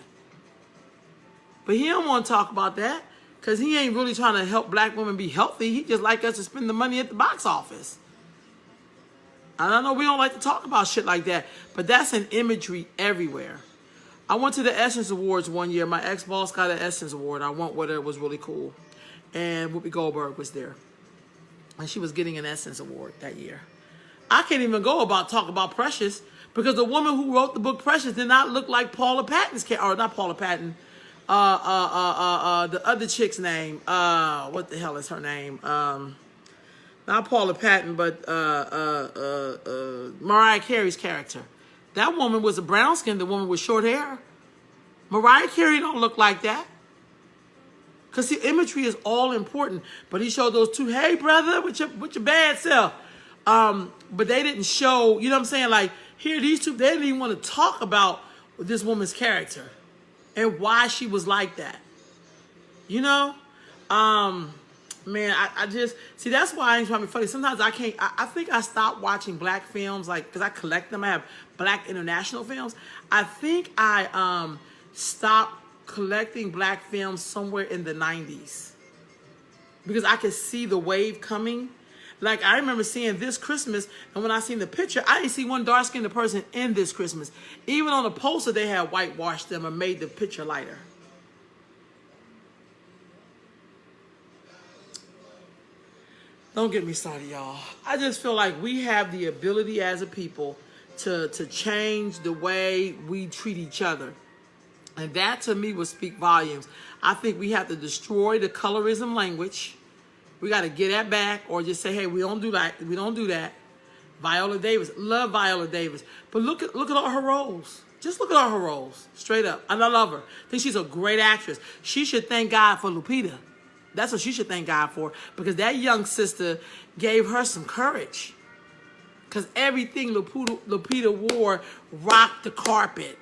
But he don't want to talk about that because he ain't really trying to help black women be healthy. He just like us to spend the money at the box office. I don't know, we don't like to talk about shit like that, but that's an imagery everywhere. I went to the Essence Awards one year. My ex-boss got an Essence Award. I went with her. It was really cool. And Whoopi Goldberg was there. And she was getting an Essence Award that year. I can't even talk about Precious because the woman who wrote the book Precious did not look like Paula Patton's character. Or not Paula Patton. The other chick's name. What the hell is her name? Not Paula Patton, but Mariah Carey's character. That woman was a brown-skinned woman with short hair. Mariah Carey don't look like that. Because the imagery is all important. But he showed those two, hey, brother, with your bad self. But they didn't show, you know what I'm saying? Like, here, these two, they didn't even want to talk about this woman's character and why she was like that. You know? Man, I just, see, that's why I ain't trying to be funny. Sometimes I can't, I think I stopped watching black films, like, because I collect them. I have black international films. I think I stopped collecting black films somewhere in the 90s. Because I could see the wave coming. Like, I remember seeing This Christmas, and when I seen the picture, I didn't see one dark-skinned person in This Christmas. Even on the poster, they had whitewashed them and made the picture lighter. Don't get me started, y'all. I just feel like we have the ability as a people to change the way we treat each other. And that, to me, would speak volumes. I think we have to destroy the colorism language. We got to get that back, or just say, hey, we don't do that. We don't do that. Viola Davis. Love Viola Davis. But look at all her roles. Just look at all her roles. Straight up. And I love her. I think she's a great actress. She should thank God for Lupita. That's what she should thank God for. Because that young sister gave her some courage. Because everything Lupita wore rocked the carpet.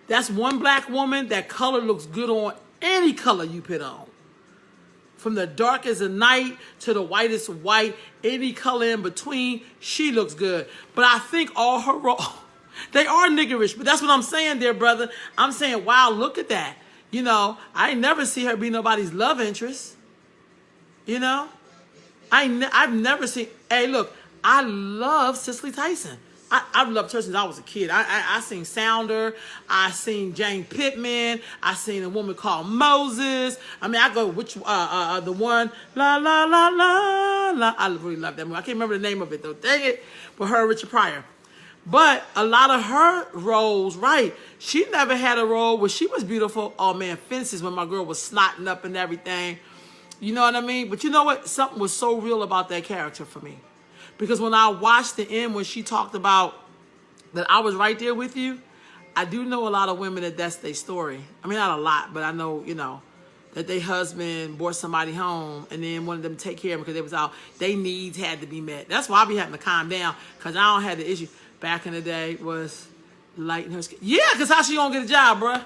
That's one black woman, that color looks good on any color you put on. From the darkest of night to the whitest of white, any color in between, she looks good. But I think all her roles, they are niggerish. But that's what I'm saying there, brother. I'm saying, wow, look at that. You know, I ain't never see her be nobody's love interest. You know? I've never seen, hey, look, I love Cicely Tyson. I've loved her since I was a kid. I seen Sounder. I seen Jane Pittman. I seen a woman called Moses. I mean, I go, which, the one, la, la, la, la, la. I really love that movie. I can't remember the name of it, though. Dang it. With her, Richard Pryor. But a lot of her roles, right, she never had a role where she was beautiful. Oh, man, Fences, when my girl was snotting up and everything. You know what I mean? But you know what? Something was so real about that character for me. Because when I watched the end, when she talked about that I was right there with you, I do know a lot of women that's their story. I mean, not a lot, but I know, you know, that their husband brought somebody home and then wanted them to take care of them because they was out. Their needs had to be met. That's why I be having to calm down, because I don't have the issue. Back in the day was lighting her skin. Yeah, because how she gonna get a job, bruh?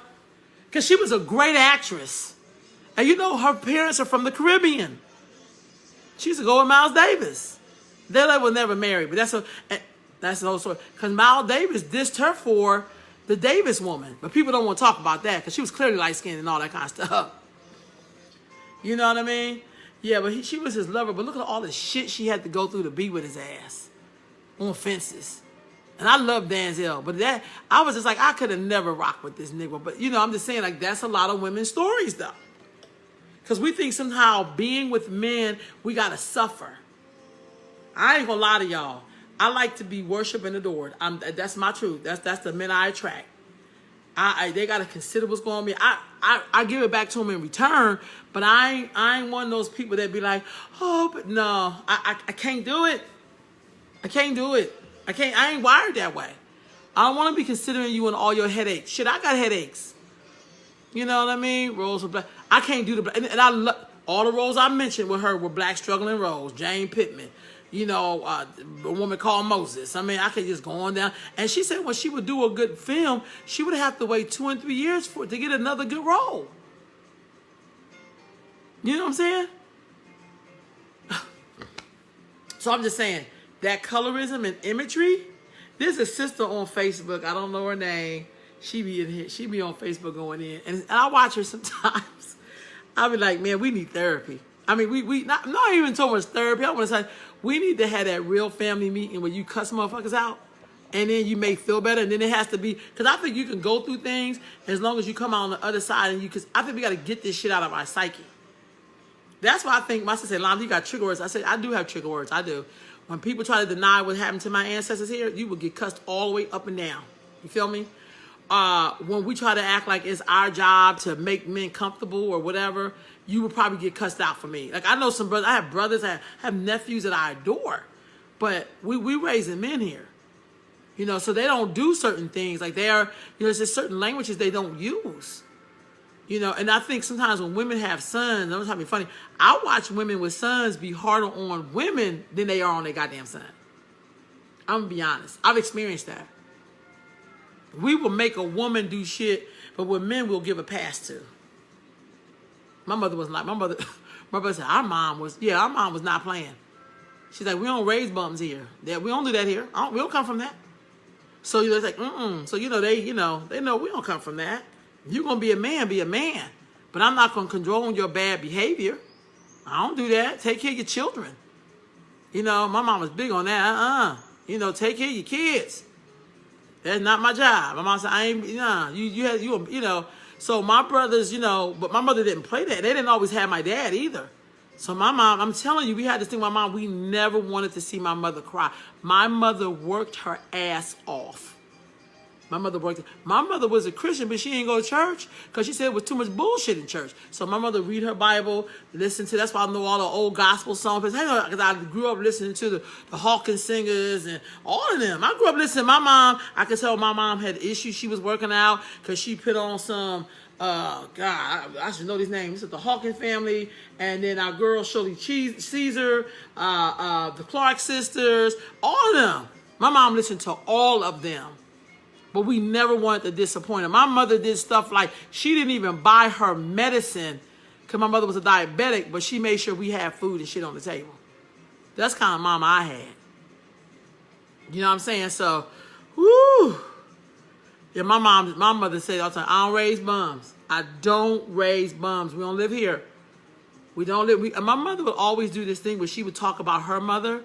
Because she was a great actress. And you know, her parents are from the Caribbean. She used to go with Miles Davis. They were never married, but that's the whole story. Because Miles Davis dissed her for the Davis woman. But people don't want to talk about that because she was clearly light-skinned and all that kind of stuff. You know what I mean? Yeah, but she was his lover. But look at all the shit she had to go through to be with his ass. On Fences. And I love Denzel. But that, I was just like, I could have never rocked with this nigga. But, you know, I'm just saying, like, that's a lot of women's stories, though. Because we think somehow being with men, we got to suffer. I ain't gonna lie to y'all. I like to be worshipped and adored. That's my truth. That's the men I attract. They gotta consider what's going on with me. I give it back to them in return, but I ain't one of those people that be like, oh, but no, I can't do it. I can't do it. I ain't wired that way. I don't want to be considering you and all your headaches. Shit, I got headaches. You know what I mean? Rose of black. I can't do the black. And I love All the roles I mentioned with her were black struggling roles. Jane Pittman, you know, a woman called Moses. I mean, I could just go on down. And she said when she would do a good film, she would have to wait 2 and 3 years to get another good role. You know what I'm saying? So I'm just saying, that colorism and imagery, there's a sister on Facebook, I don't know her name. She be in here, she be on Facebook going in. And I watch her sometimes. I'll be like, man, we need therapy. I mean, we not even so much therapy. I want to say, we need to have that real family meeting where you cuss motherfuckers out. And then you may feel better. And then it has to be, because I think you can go through things as long as you come out on the other side. And because I think we got to get this shit out of our psyche. That's why I think my sister said, Lonnie, you got trigger words. I said, I do have trigger words. I do. When people try to deny what happened to my ancestors here, you will get cussed all the way up and down. You feel me? When we try to act like it's our job to make men comfortable or whatever, you will probably get cussed out for me. Like, I know some brothers, I have brothers, I have nephews that I adore, but we raising men here. You know, so they don't do certain things. Like they are, you know, there's just certain languages they don't use. You know, and I think sometimes when women have sons, I'm trying to be funny, I watch women with sons be harder on women than they are on their goddamn son. I'm going to be honest. I've experienced that. We will make a woman do shit, but what men will give a pass to. My mother was like, my mother said, our mom was not playing. She's like, we don't raise bums here. We don't do that here. We don't come from that. So it's like, So, they know we don't come from that. If you're going to be a man, be a man. But I'm not going to condone your bad behavior. I don't do that. Take care of your children. You know, my mom was big on that. You know, take care of your kids. That's not my job. My mom said, I ain't, you know. So my brothers, but my mother didn't play that. They didn't always have my dad either. So my mom, I'm telling you, we had this thing with my mom. We never wanted to see my mother cry. My mother worked her ass off. My mother was a Christian, but she didn't go to church because she said it was too much bullshit in church. So my mother read her Bible, that's why I know all the old gospel songs. Because I grew up listening to the Hawkins singers and all of them. I grew up listening to my mom. I could tell my mom had issues she was working out because she put on some, I should know these names. This is the Hawkins family. And then our girl Shirley Caesar, the Clark sisters, all of them. My mom listened to all of them. But we never wanted to disappoint her. My mother did stuff like she didn't even buy her medicine because my mother was a diabetic, but she made sure we had food and shit on the table. That's the kind of mama I had. You know what I'm saying? So, whoo. Yeah, my mother said all the time, I don't raise bums. I don't raise bums. We don't live here. We don't live. My mother would always do this thing where she would talk about her mother.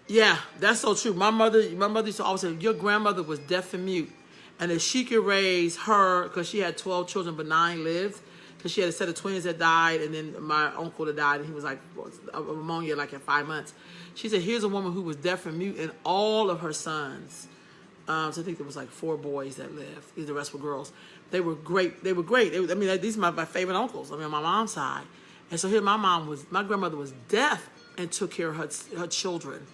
Yeah, that's so true. My mother used to always say, your grandmother was deaf and mute. And if she could raise her, because she had 12 children, but 9 lived, because she had a set of twins that died, and then my uncle that died, and he was like pneumonia like at 5 months. She said, here's a woman who was deaf and mute, and all of her sons, so I think there was like 4 boys that lived. The rest were girls. They were great. These are my favorite uncles, on my mom's side. And so here my grandmother was deaf and took care of her children.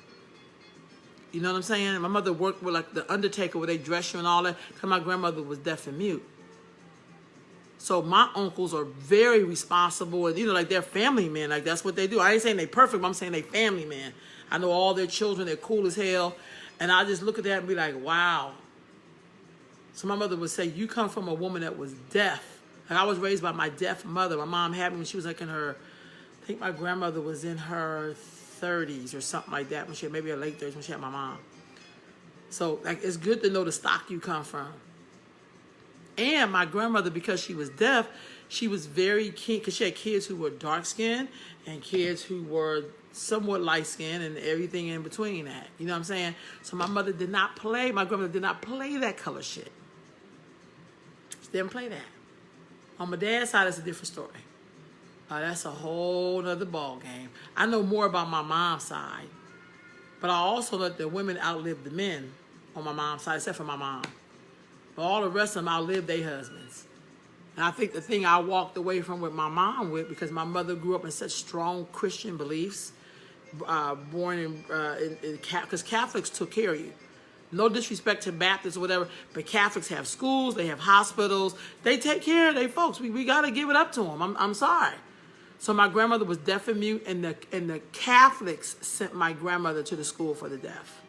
You know what I'm saying? My mother worked with like the undertaker where they dress you and all that because my grandmother was deaf and mute. So my uncles are very responsible and, like they're family men. Like that's what they do. I ain't saying they perfect, but I'm saying they family men. I know all their children. They're cool as hell. And I just look at that and be like, wow. So my mother would say, you come from a woman that was deaf. Like I was raised by my deaf mother. My mom had me when she was like I think my grandmother was in her 30s or something like that, when she had maybe her late 30s when she had my mom. So like it's good to know the stock you come from. And my grandmother, because she was deaf, she was very keen because she had kids who were dark skinned and kids who were somewhat light skinned and everything in between that. You know what I'm saying? So my grandmother did not play that color shit. She didn't play that. On my dad's side, it's a different story. That's a whole nother ball game. I know more about my mom's side, but I also know that the women outlived the men on my mom's side, except for my mom. But all the rest of them outlived their husbands. And I think the thing I walked away from with my mom because my mother grew up in such strong Christian beliefs, born in because Catholics took care of you. No disrespect to Baptists or whatever, but Catholics have schools, they have hospitals, they take care of their folks. We got to give it up to them. I'm sorry. So my grandmother was deaf and mute, and the Catholics sent my grandmother to the school for the deaf.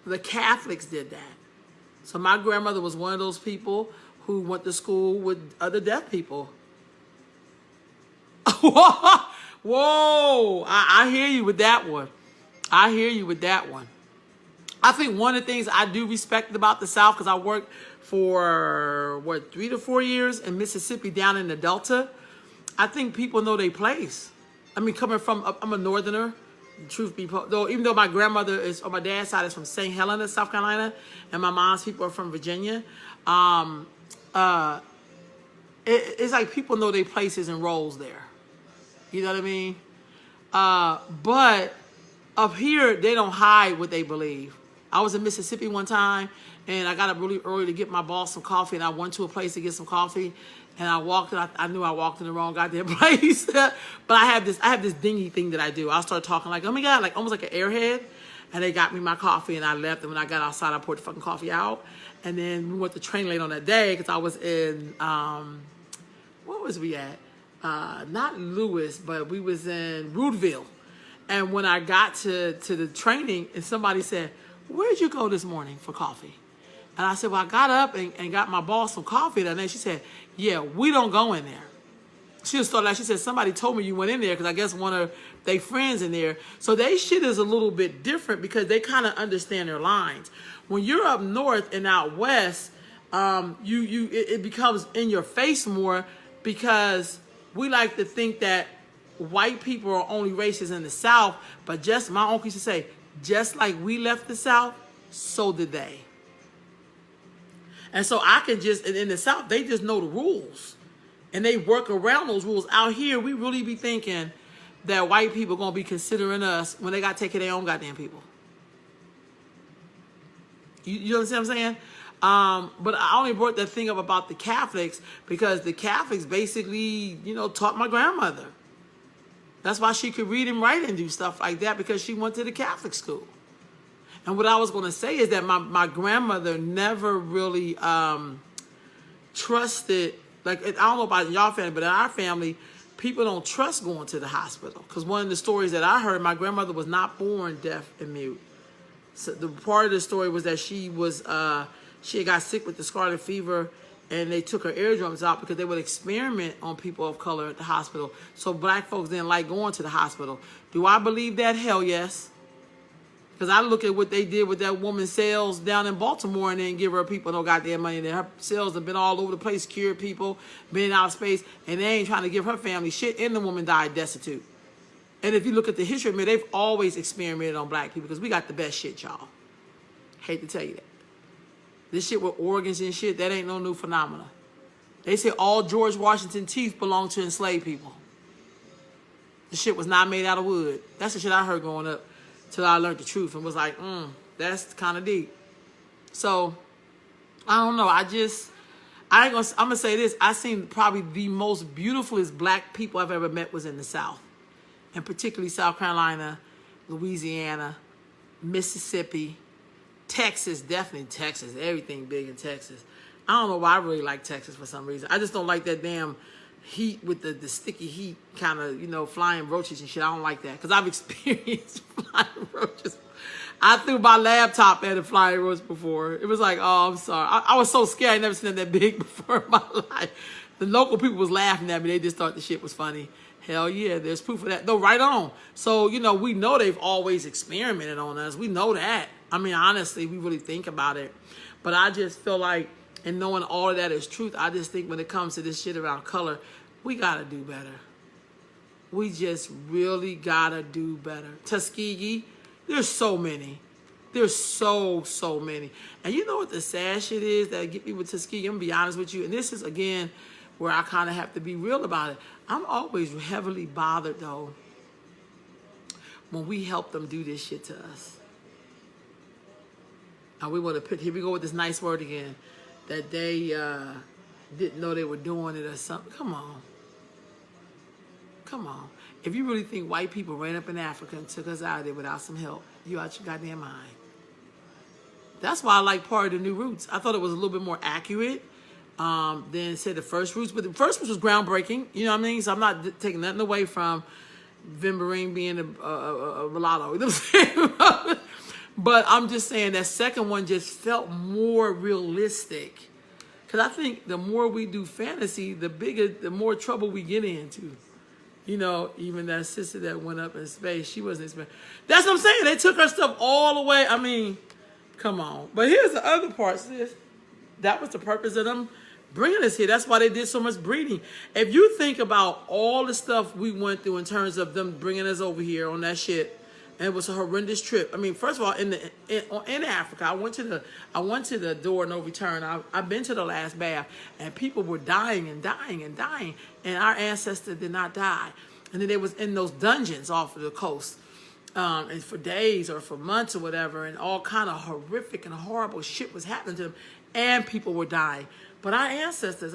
The Catholics did that. So my grandmother was one of those people who went to school with other deaf people. Whoa, I hear you with that one. I hear you with that one. I think one of the things I do respect about the South, because I worked for, 3 to 4 years in Mississippi down in the Delta, I think people know their place. I mean, coming from, I'm a Northerner, truth be told, though, even though my grandmother is, on my dad's side, is from St. Helena, South Carolina, and my mom's people are from Virginia, it's like people know their places and roles there. You know what I mean? But up here, they don't hide what they believe. I was in Mississippi one time, and I got up really early to get my boss some coffee, and I went to a place to get some coffee, and I walked in. I knew I walked in the wrong goddamn place. But I have this dingy thing that I do. I'll start talking like, oh my God, like almost like an airhead. And they got me my coffee, and I left. And when I got outside, I poured the fucking coffee out. And then we went to train late on that day because I was in, where was we at? Not Lewis, but we was in Roodville. And when I got to the training, and somebody said, where'd you go this morning for coffee? And I said, well, I got up and got my boss some coffee that day. She said, yeah, we don't go in there. She just started like, she said, somebody told me you went in there because I guess one of their friends in there. So they shit is a little bit different because they kind of understand their lines. When you're up north and out west, it becomes in your face more because we like to think that white people are only racist in the South, but just, my uncle used to say, just like we left the South, so did they. And so I can just, in the South, they just know the rules. And they work around those rules. Out here, we really be thinking that white people going to be considering us when they got to take care of their own goddamn people. You understand what I'm saying? But I only brought that thing up about the Catholics because the Catholics basically, taught my grandmother. That's why she could read and write and do stuff like that, because she went to the Catholic school. And what I was going to say is that my grandmother never really trusted, like, I don't know about y'all family, but in our family, people don't trust going to the hospital. Because one of the stories that I heard, my grandmother was not born deaf and mute. So the part of the story was that she had got sick with the scarlet fever, and they took her eardrums out because they would experiment on people of color at the hospital. So black folks didn't like going to the hospital. Do I believe that? Hell yes. Because I look at what they did with that woman's cells down in Baltimore and then give her people no goddamn money. And her cells have been all over the place, cured people, been out of space, and they ain't trying to give her family shit, and the woman died destitute. And if you look at the history of it, they've always experimented on black people because we got the best shit, y'all. Hate to tell you that. This shit with organs and shit, that ain't no new phenomena. They say all George Washington teeth belong to enslaved people. The shit was not made out of wood. That's the shit I heard growing up till I learned the truth and was like, that's kind of deep. So, I don't know. I'm going to say this. I seen probably the most beautifulest black people I've ever met was in the South. And particularly South Carolina, Louisiana, Mississippi, Texas, definitely Texas. Everything big in Texas. I don't know why I really like Texas for some reason. I just don't like that damn heat with the sticky heat kind of, flying roaches and shit. I don't like that because I've experienced flying roaches. I threw my laptop at a flying roach before. It was like, oh, I'm sorry. I was so scared. I never seen that big before in my life. The local people was laughing at me. They just thought the shit was funny. Hell yeah, there's proof of that. No, right on. So, we know they've always experimented on us. We know that. I mean, honestly, we really think about it. But I just feel like, and knowing all of that is truth, I just think when it comes to this shit around color, we got to do better. We just really got to do better. Tuskegee, there's so many. There's so many. And you know what the sad shit is that get me with Tuskegee? I'm going to be honest with you. And this is, again, where I kind of have to be real about it. I'm always heavily bothered, though, when we help them do this shit to us. And we want to put, here we go with this nice word again, that they didn't know they were doing it or something. Come on. If you really think white people ran up in Africa and took us out of there without some help, you out your goddamn mind. That's why I like Part of the New Roots. I thought it was a little bit more accurate than, say, the first Roots. But the first Roots was groundbreaking. You know what I mean? So I'm not taking nothing away from Vin Baring being a mulatto. You know what I'm saying? But I'm just saying that second one just felt more realistic. Because I think the more we do fantasy, the more trouble we get into. You know, even that sister that went up in space, she wasn't expecting. That's what I'm saying. They took her stuff all the way. I mean, come on. But here's the other part, sis. That was the purpose of them bringing us here. That's why they did so much breeding. If you think about all the stuff we went through in terms of them bringing us over here on that shit, and it was a horrendous trip. I mean, first of all, in Africa, I went to the door no return. I've been to the last bath, and people were dying and dying and dying, and our ancestors did not die. And then they was in those dungeons off of the coast, and for days or for months or whatever, and all kind of horrific and horrible shit was happening to them, and people were dying. But our ancestors,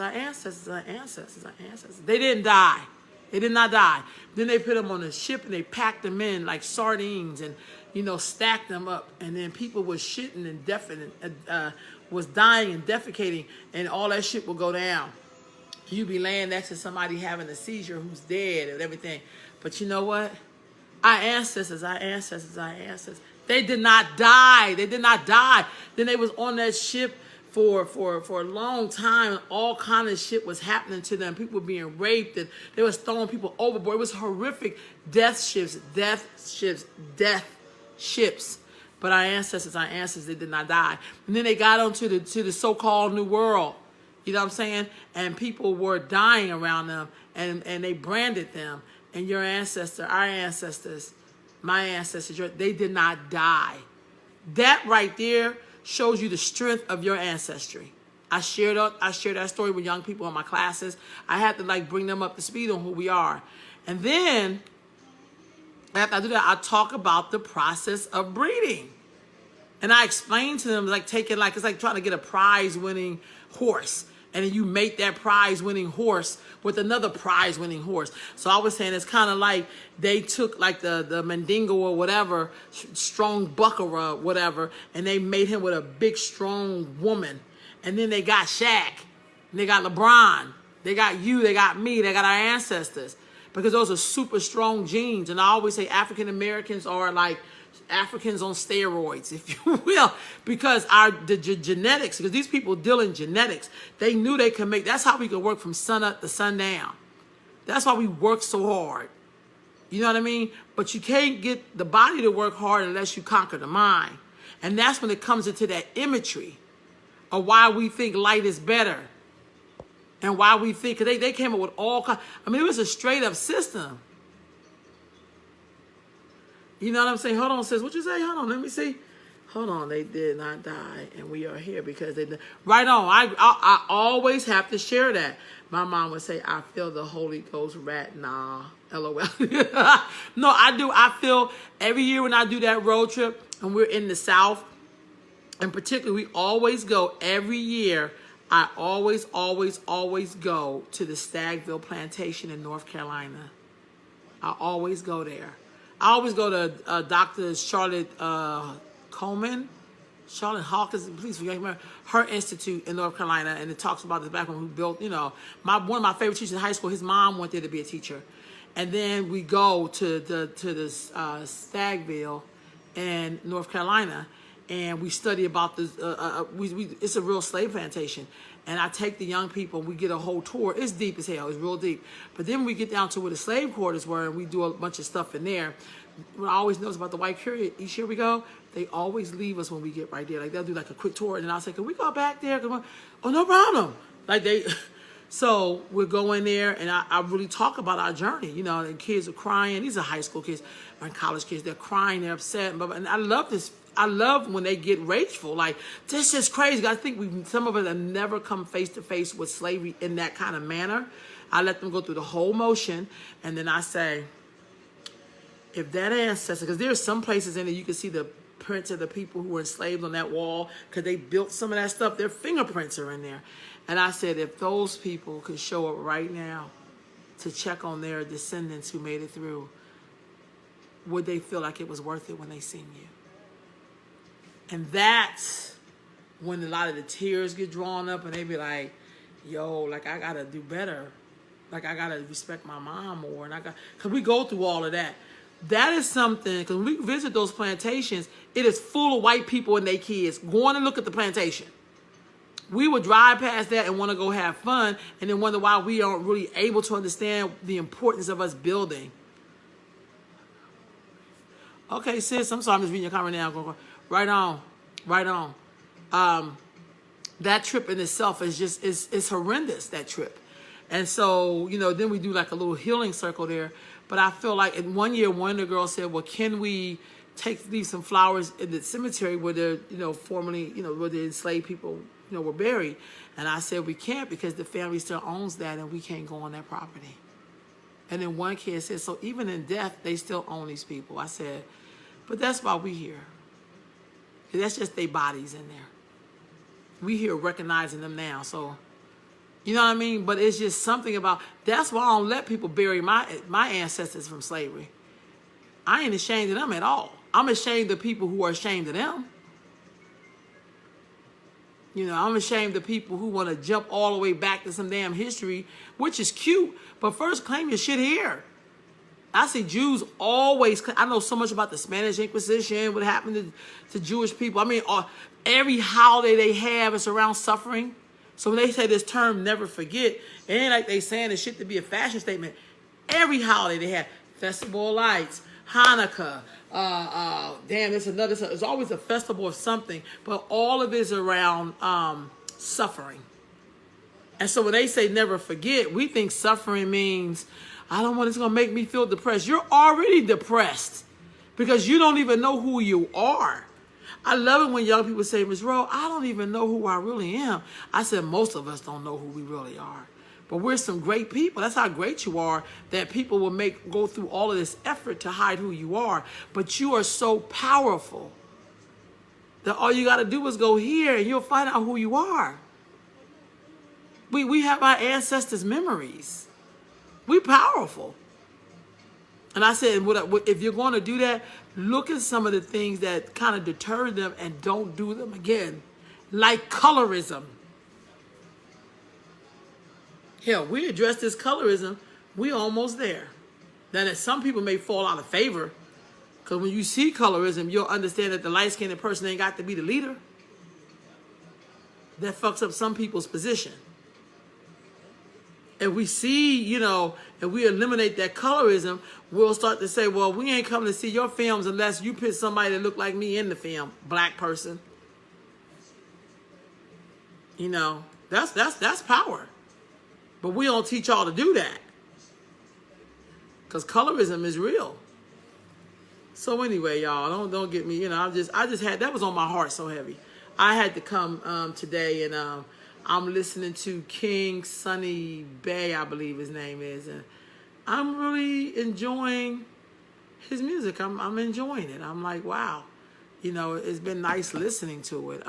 they didn't die. They did not die. Then they put them on a ship and they packed them in like sardines and, you know, stacked them up. And then people were shitting and was dying and defecating, and all that shit will go down. You be laying next to somebody having a seizure who's dead and everything. But you know what? Our ancestors, they did not die. They did not die. Then they was on that ship for a long time. All kind of shit was happening to them. People were being raped, and they was throwing people overboard. It was horrific. Death ships. But our ancestors, they did not die. And then they got onto the so-called New World. You know what I'm saying? And people were dying around them, and they branded them. And your ancestor, our ancestors, my ancestors, they did not die. That right there shows you the strength of your ancestry. I share that story with young people in my classes. I had to like bring them up to speed on who we are. And then after I do that, I talk about the process of breeding. And I explain to them like it's like trying to get a prize-winning horse. And then you mate that prize-winning horse with another prize-winning horse. So I was saying it's kind of like they took like the Mandingo or whatever, strong buck or whatever, and they made him with a big, strong woman. And then they got Shaq, and they got LeBron, they got you, they got me, they got our ancestors. Because those are super strong genes. And I always say African Americans are like Africans on steroids, if you will, because the genetics, because these people deal in genetics, they knew they could make, that's how we could work from sun up to sundown. That's why we work so hard. You know what I mean? But you can't get the body to work hard unless you conquer the mind. And that's when it comes into that imagery of why we think light is better. And why we think, because they came up with all kinds, I mean, it was a straight up system. You know what I'm saying? Hold on, sis. What you say? Hold on, let me see. Hold on, they did not die, and we are here because they did. Right on. I always have to share that. My mom would say, I feel the Holy Ghost rat. Nah, LOL. No, I do. I feel every year when I do that road trip, and we're in the South, and particularly we always go every year. I always go to the Stagville Plantation in North Carolina. I always go there. I always go to Dr. Charlotte Coleman, Charlotte Hawkins, please forget her institute in North Carolina, and it talks about the black woman who built, you know, one of my favorite teachers in high school, his mom went there to be a teacher. And then we go to the Stagville in North Carolina, and we study about this, it's a real slave plantation. And I take the young people, we get a whole tour. It's deep as hell, it's real deep. But then we get down to where the slave quarters were, and we do a bunch of stuff in there. What I always notice about the white period, each year we go, they always leave us when we get right there. Like they'll do like a quick tour, and I'll say, can we go back there? Oh, no problem. Like so we'll go in there, and I really talk about our journey, you know, and kids are crying. These are high school kids and college kids. They're crying, they're upset. And I love this. I love when they get rageful. Like, this is crazy. I think some of us have never come face to face with slavery in that kind of manner. I let them go through the whole motion, and then I say, if that ancestor, because there are some places in there you can see the prints of the people who were enslaved on that wall, because they built some of that stuff, their fingerprints are in there. And I said, if those people could show up right now to check on their descendants who made it through, would they feel like it was worth it when they seen you? And that's when a lot of the tears get drawn up and they be like, yo, like I gotta do better. Like I gotta respect my mom more. And cause we go through all of that. That is something, cause when we visit those plantations, it is full of white people and their kids going to look at the plantation. We would drive past that and want to go have fun and then wonder why we aren't really able to understand the importance of us building. Okay, sis, I'm sorry, I'm just reading your comment now. Right on, right on. That trip in itself is just, it's horrendous, that trip. And so, you know, then we do like a little healing circle there. But I feel like in one year, one of the girls said, well, can we leave some flowers in the cemetery where they're, you know, formerly, you know, where the enslaved people, you know, were buried? And I said, we can't because the family still owns that and we can't go on that property. And then one kid said, so even in death, they still own these people. I said, but that's why we here. That's just their bodies in there. We here recognizing them now. So, you know what I mean? But it's just something about, that's why I don't let people bury my ancestors from slavery. I ain't ashamed of them at all. I'm ashamed of people who are ashamed of them. You know, I'm ashamed of people who want to jump all the way back to some damn history, which is cute, but first claim your shit here. I see Jews always, I know so much about the Spanish Inquisition, what happened to Jewish people. I mean, every holiday they have is around suffering. So when they say this term, never forget, it ain't like they saying this shit to be a fashion statement. Every holiday they have, Festival of Lights, Hanukkah, there's always a festival of something, but all of it is around suffering. And so when they say never forget, we think suffering means, I don't want it's going to make me feel depressed. You're already depressed because you don't even know who you are. I love it when young people say, Ms. Rowe, I don't even know who I really am. I said, most of us don't know who we really are. But we're some great people. That's how great you are, that people will go through all of this effort to hide who you are. But you are so powerful that all you got to do is go here and you'll find out who you are. We have our ancestors' memories. We powerful. And I said, if you're going to do that, look at some of the things that kind of deter them and don't do them again. Like colorism. Hell, we address this colorism, we almost there. Now that some people may fall out of favor, because when you see colorism, you'll understand that the light-skinned person ain't got to be the leader. That fucks up some people's position. If we see, you know, if we eliminate that colorism, we'll start to say, well, we ain't coming to see your films unless you put somebody that look like me in the film, black person. You know, that's power. But we don't teach y'all to do that. Because colorism is real. So anyway, y'all, don't get me, you know, I just had, that was on my heart so heavy. I had to come today and I'm listening to King Sunny Bay, I believe his name is, and I'm really enjoying his music. I'm enjoying it. I'm like, wow, you know, it's been nice listening to it.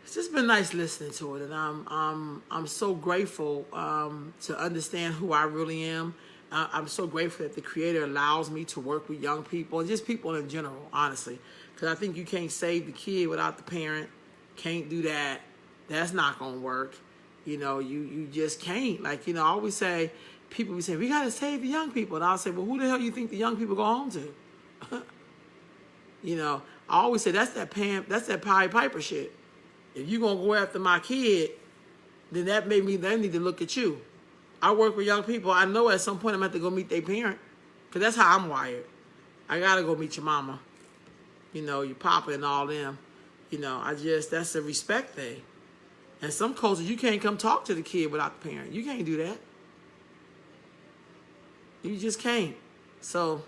It's just been nice listening to it, and I'm so grateful to understand who I really am. I'm so grateful that the Creator allows me to work with young people and just people in general, honestly, because I think you can't save the kid without the parent. Can't do that. That's not gonna work. You know, you just can't. Like, you know, I always say, people be saying, we gotta save the young people. And I'll say, well, who the hell you think the young people go home to? You know, I always say that's that Pied Piper shit. If you gonna go after my kid, then that made me, they need to look at you. I work with young people. I know at some point I'm gonna have to go meet their parent. Cause that's how I'm wired. I gotta go meet your mama. You know, your papa and all them. You know, that's a respect thing. And some cultures, you can't come talk to the kid without the parent. You can't do that. You just can't. So,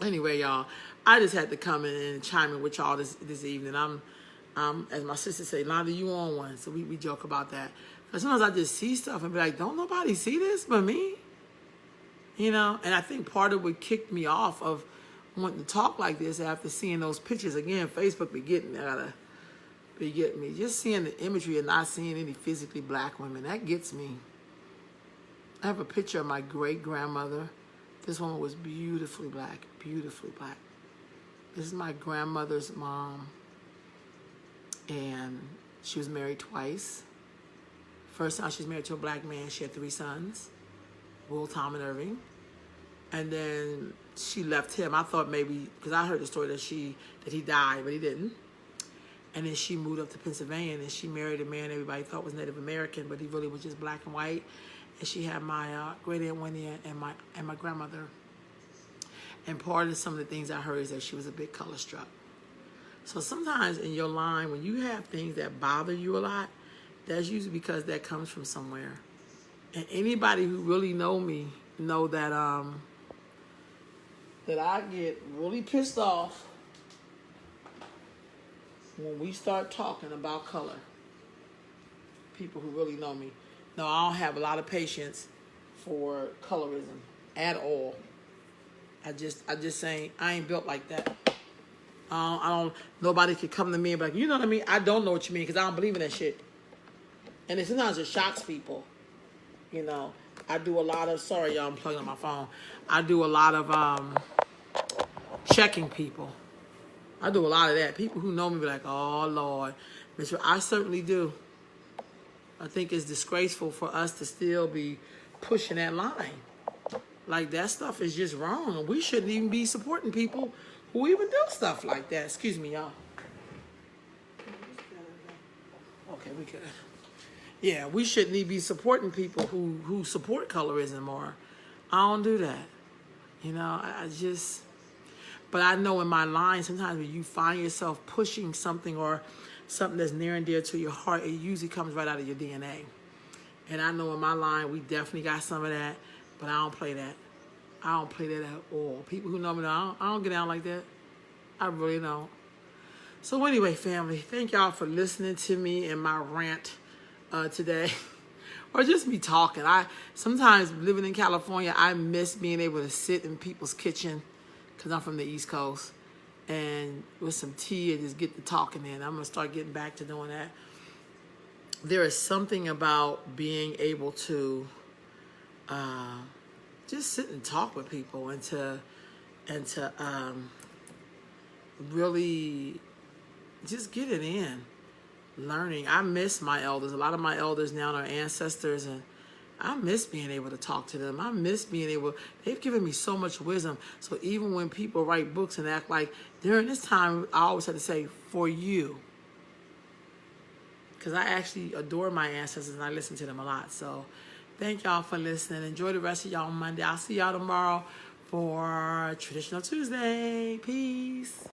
anyway, y'all, I just had to come in and chime in with y'all this evening. I'm, as my sister say, Londa, you on one. So we joke about that. But sometimes I just see stuff and be like, don't nobody see this but me? You know? And I think part of what kicked me off of wanting to talk like this after seeing those pictures again, Facebook be getting me. Just seeing the imagery and not seeing any physically black women, that gets me. I have a picture of my great-grandmother. This woman was beautifully black, beautifully black. This is my grandmother's mom. And she was married twice. First time she was married to a black man, she had 3 sons, Will, Tom, and Irving. And then she left him. I thought maybe, because I heard the story that he died, but he didn't. And then she moved up to Pennsylvania, and she married a man everybody thought was Native American, but he really was just black and white. And she had my great aunt Winnie and my grandmother. And part of some of the things I heard is that she was a bit color struck. So sometimes in your line, when you have things that bother you a lot, that's usually because that comes from somewhere. And anybody who really know me know that that I get really pissed off when we start talking about color. People who really know me. No, I don't have a lot of patience for colorism at all. I just saying I ain't built like that. I don't. Nobody could come to me and be like, you know what I mean? I don't know what you mean because I don't believe in that shit. And it sometimes it shocks people. You know, I do a lot of. Sorry, y'all, I'm plugging on my phone. I do a lot of checking people. I do a lot of that. People who know me be like, oh Lord, Mr. I certainly do. I think it's disgraceful for us to still be pushing that line. Like, that stuff is just wrong. We shouldn't even be supporting people who even do stuff like that. Excuse me, y'all. Okay, we good. Yeah, we shouldn't even be supporting people who support colorism, or I don't do that. You know, I just... But I know in my line, sometimes when you find yourself pushing something or something that's near and dear to your heart, it usually comes right out of your DNA. And I know in my line, we definitely got some of that, but I don't play that. I don't play that at all. People who know me, I don't get down like that. I really don't. So anyway, family, thank y'all for listening to me and my rant today. Or just me talking. Sometimes living in California, I miss being able to sit in people's kitchen, because I'm from the East Coast, and with some tea and just get the talking in. I'm going to start getting back to doing that. There is something about being able to just sit and talk with people and to really just get it in. Learning. I miss my elders. A lot of my elders now are ancestors, and I miss being able to talk to them. I miss being able... They've given me so much wisdom. So even when people write books and act like... During this time, I always had to say, for you. Because I actually adore my ancestors, and I listen to them a lot. So thank y'all for listening. Enjoy the rest of y'all on Monday. I'll see y'all tomorrow for Traditional Tuesday. Peace.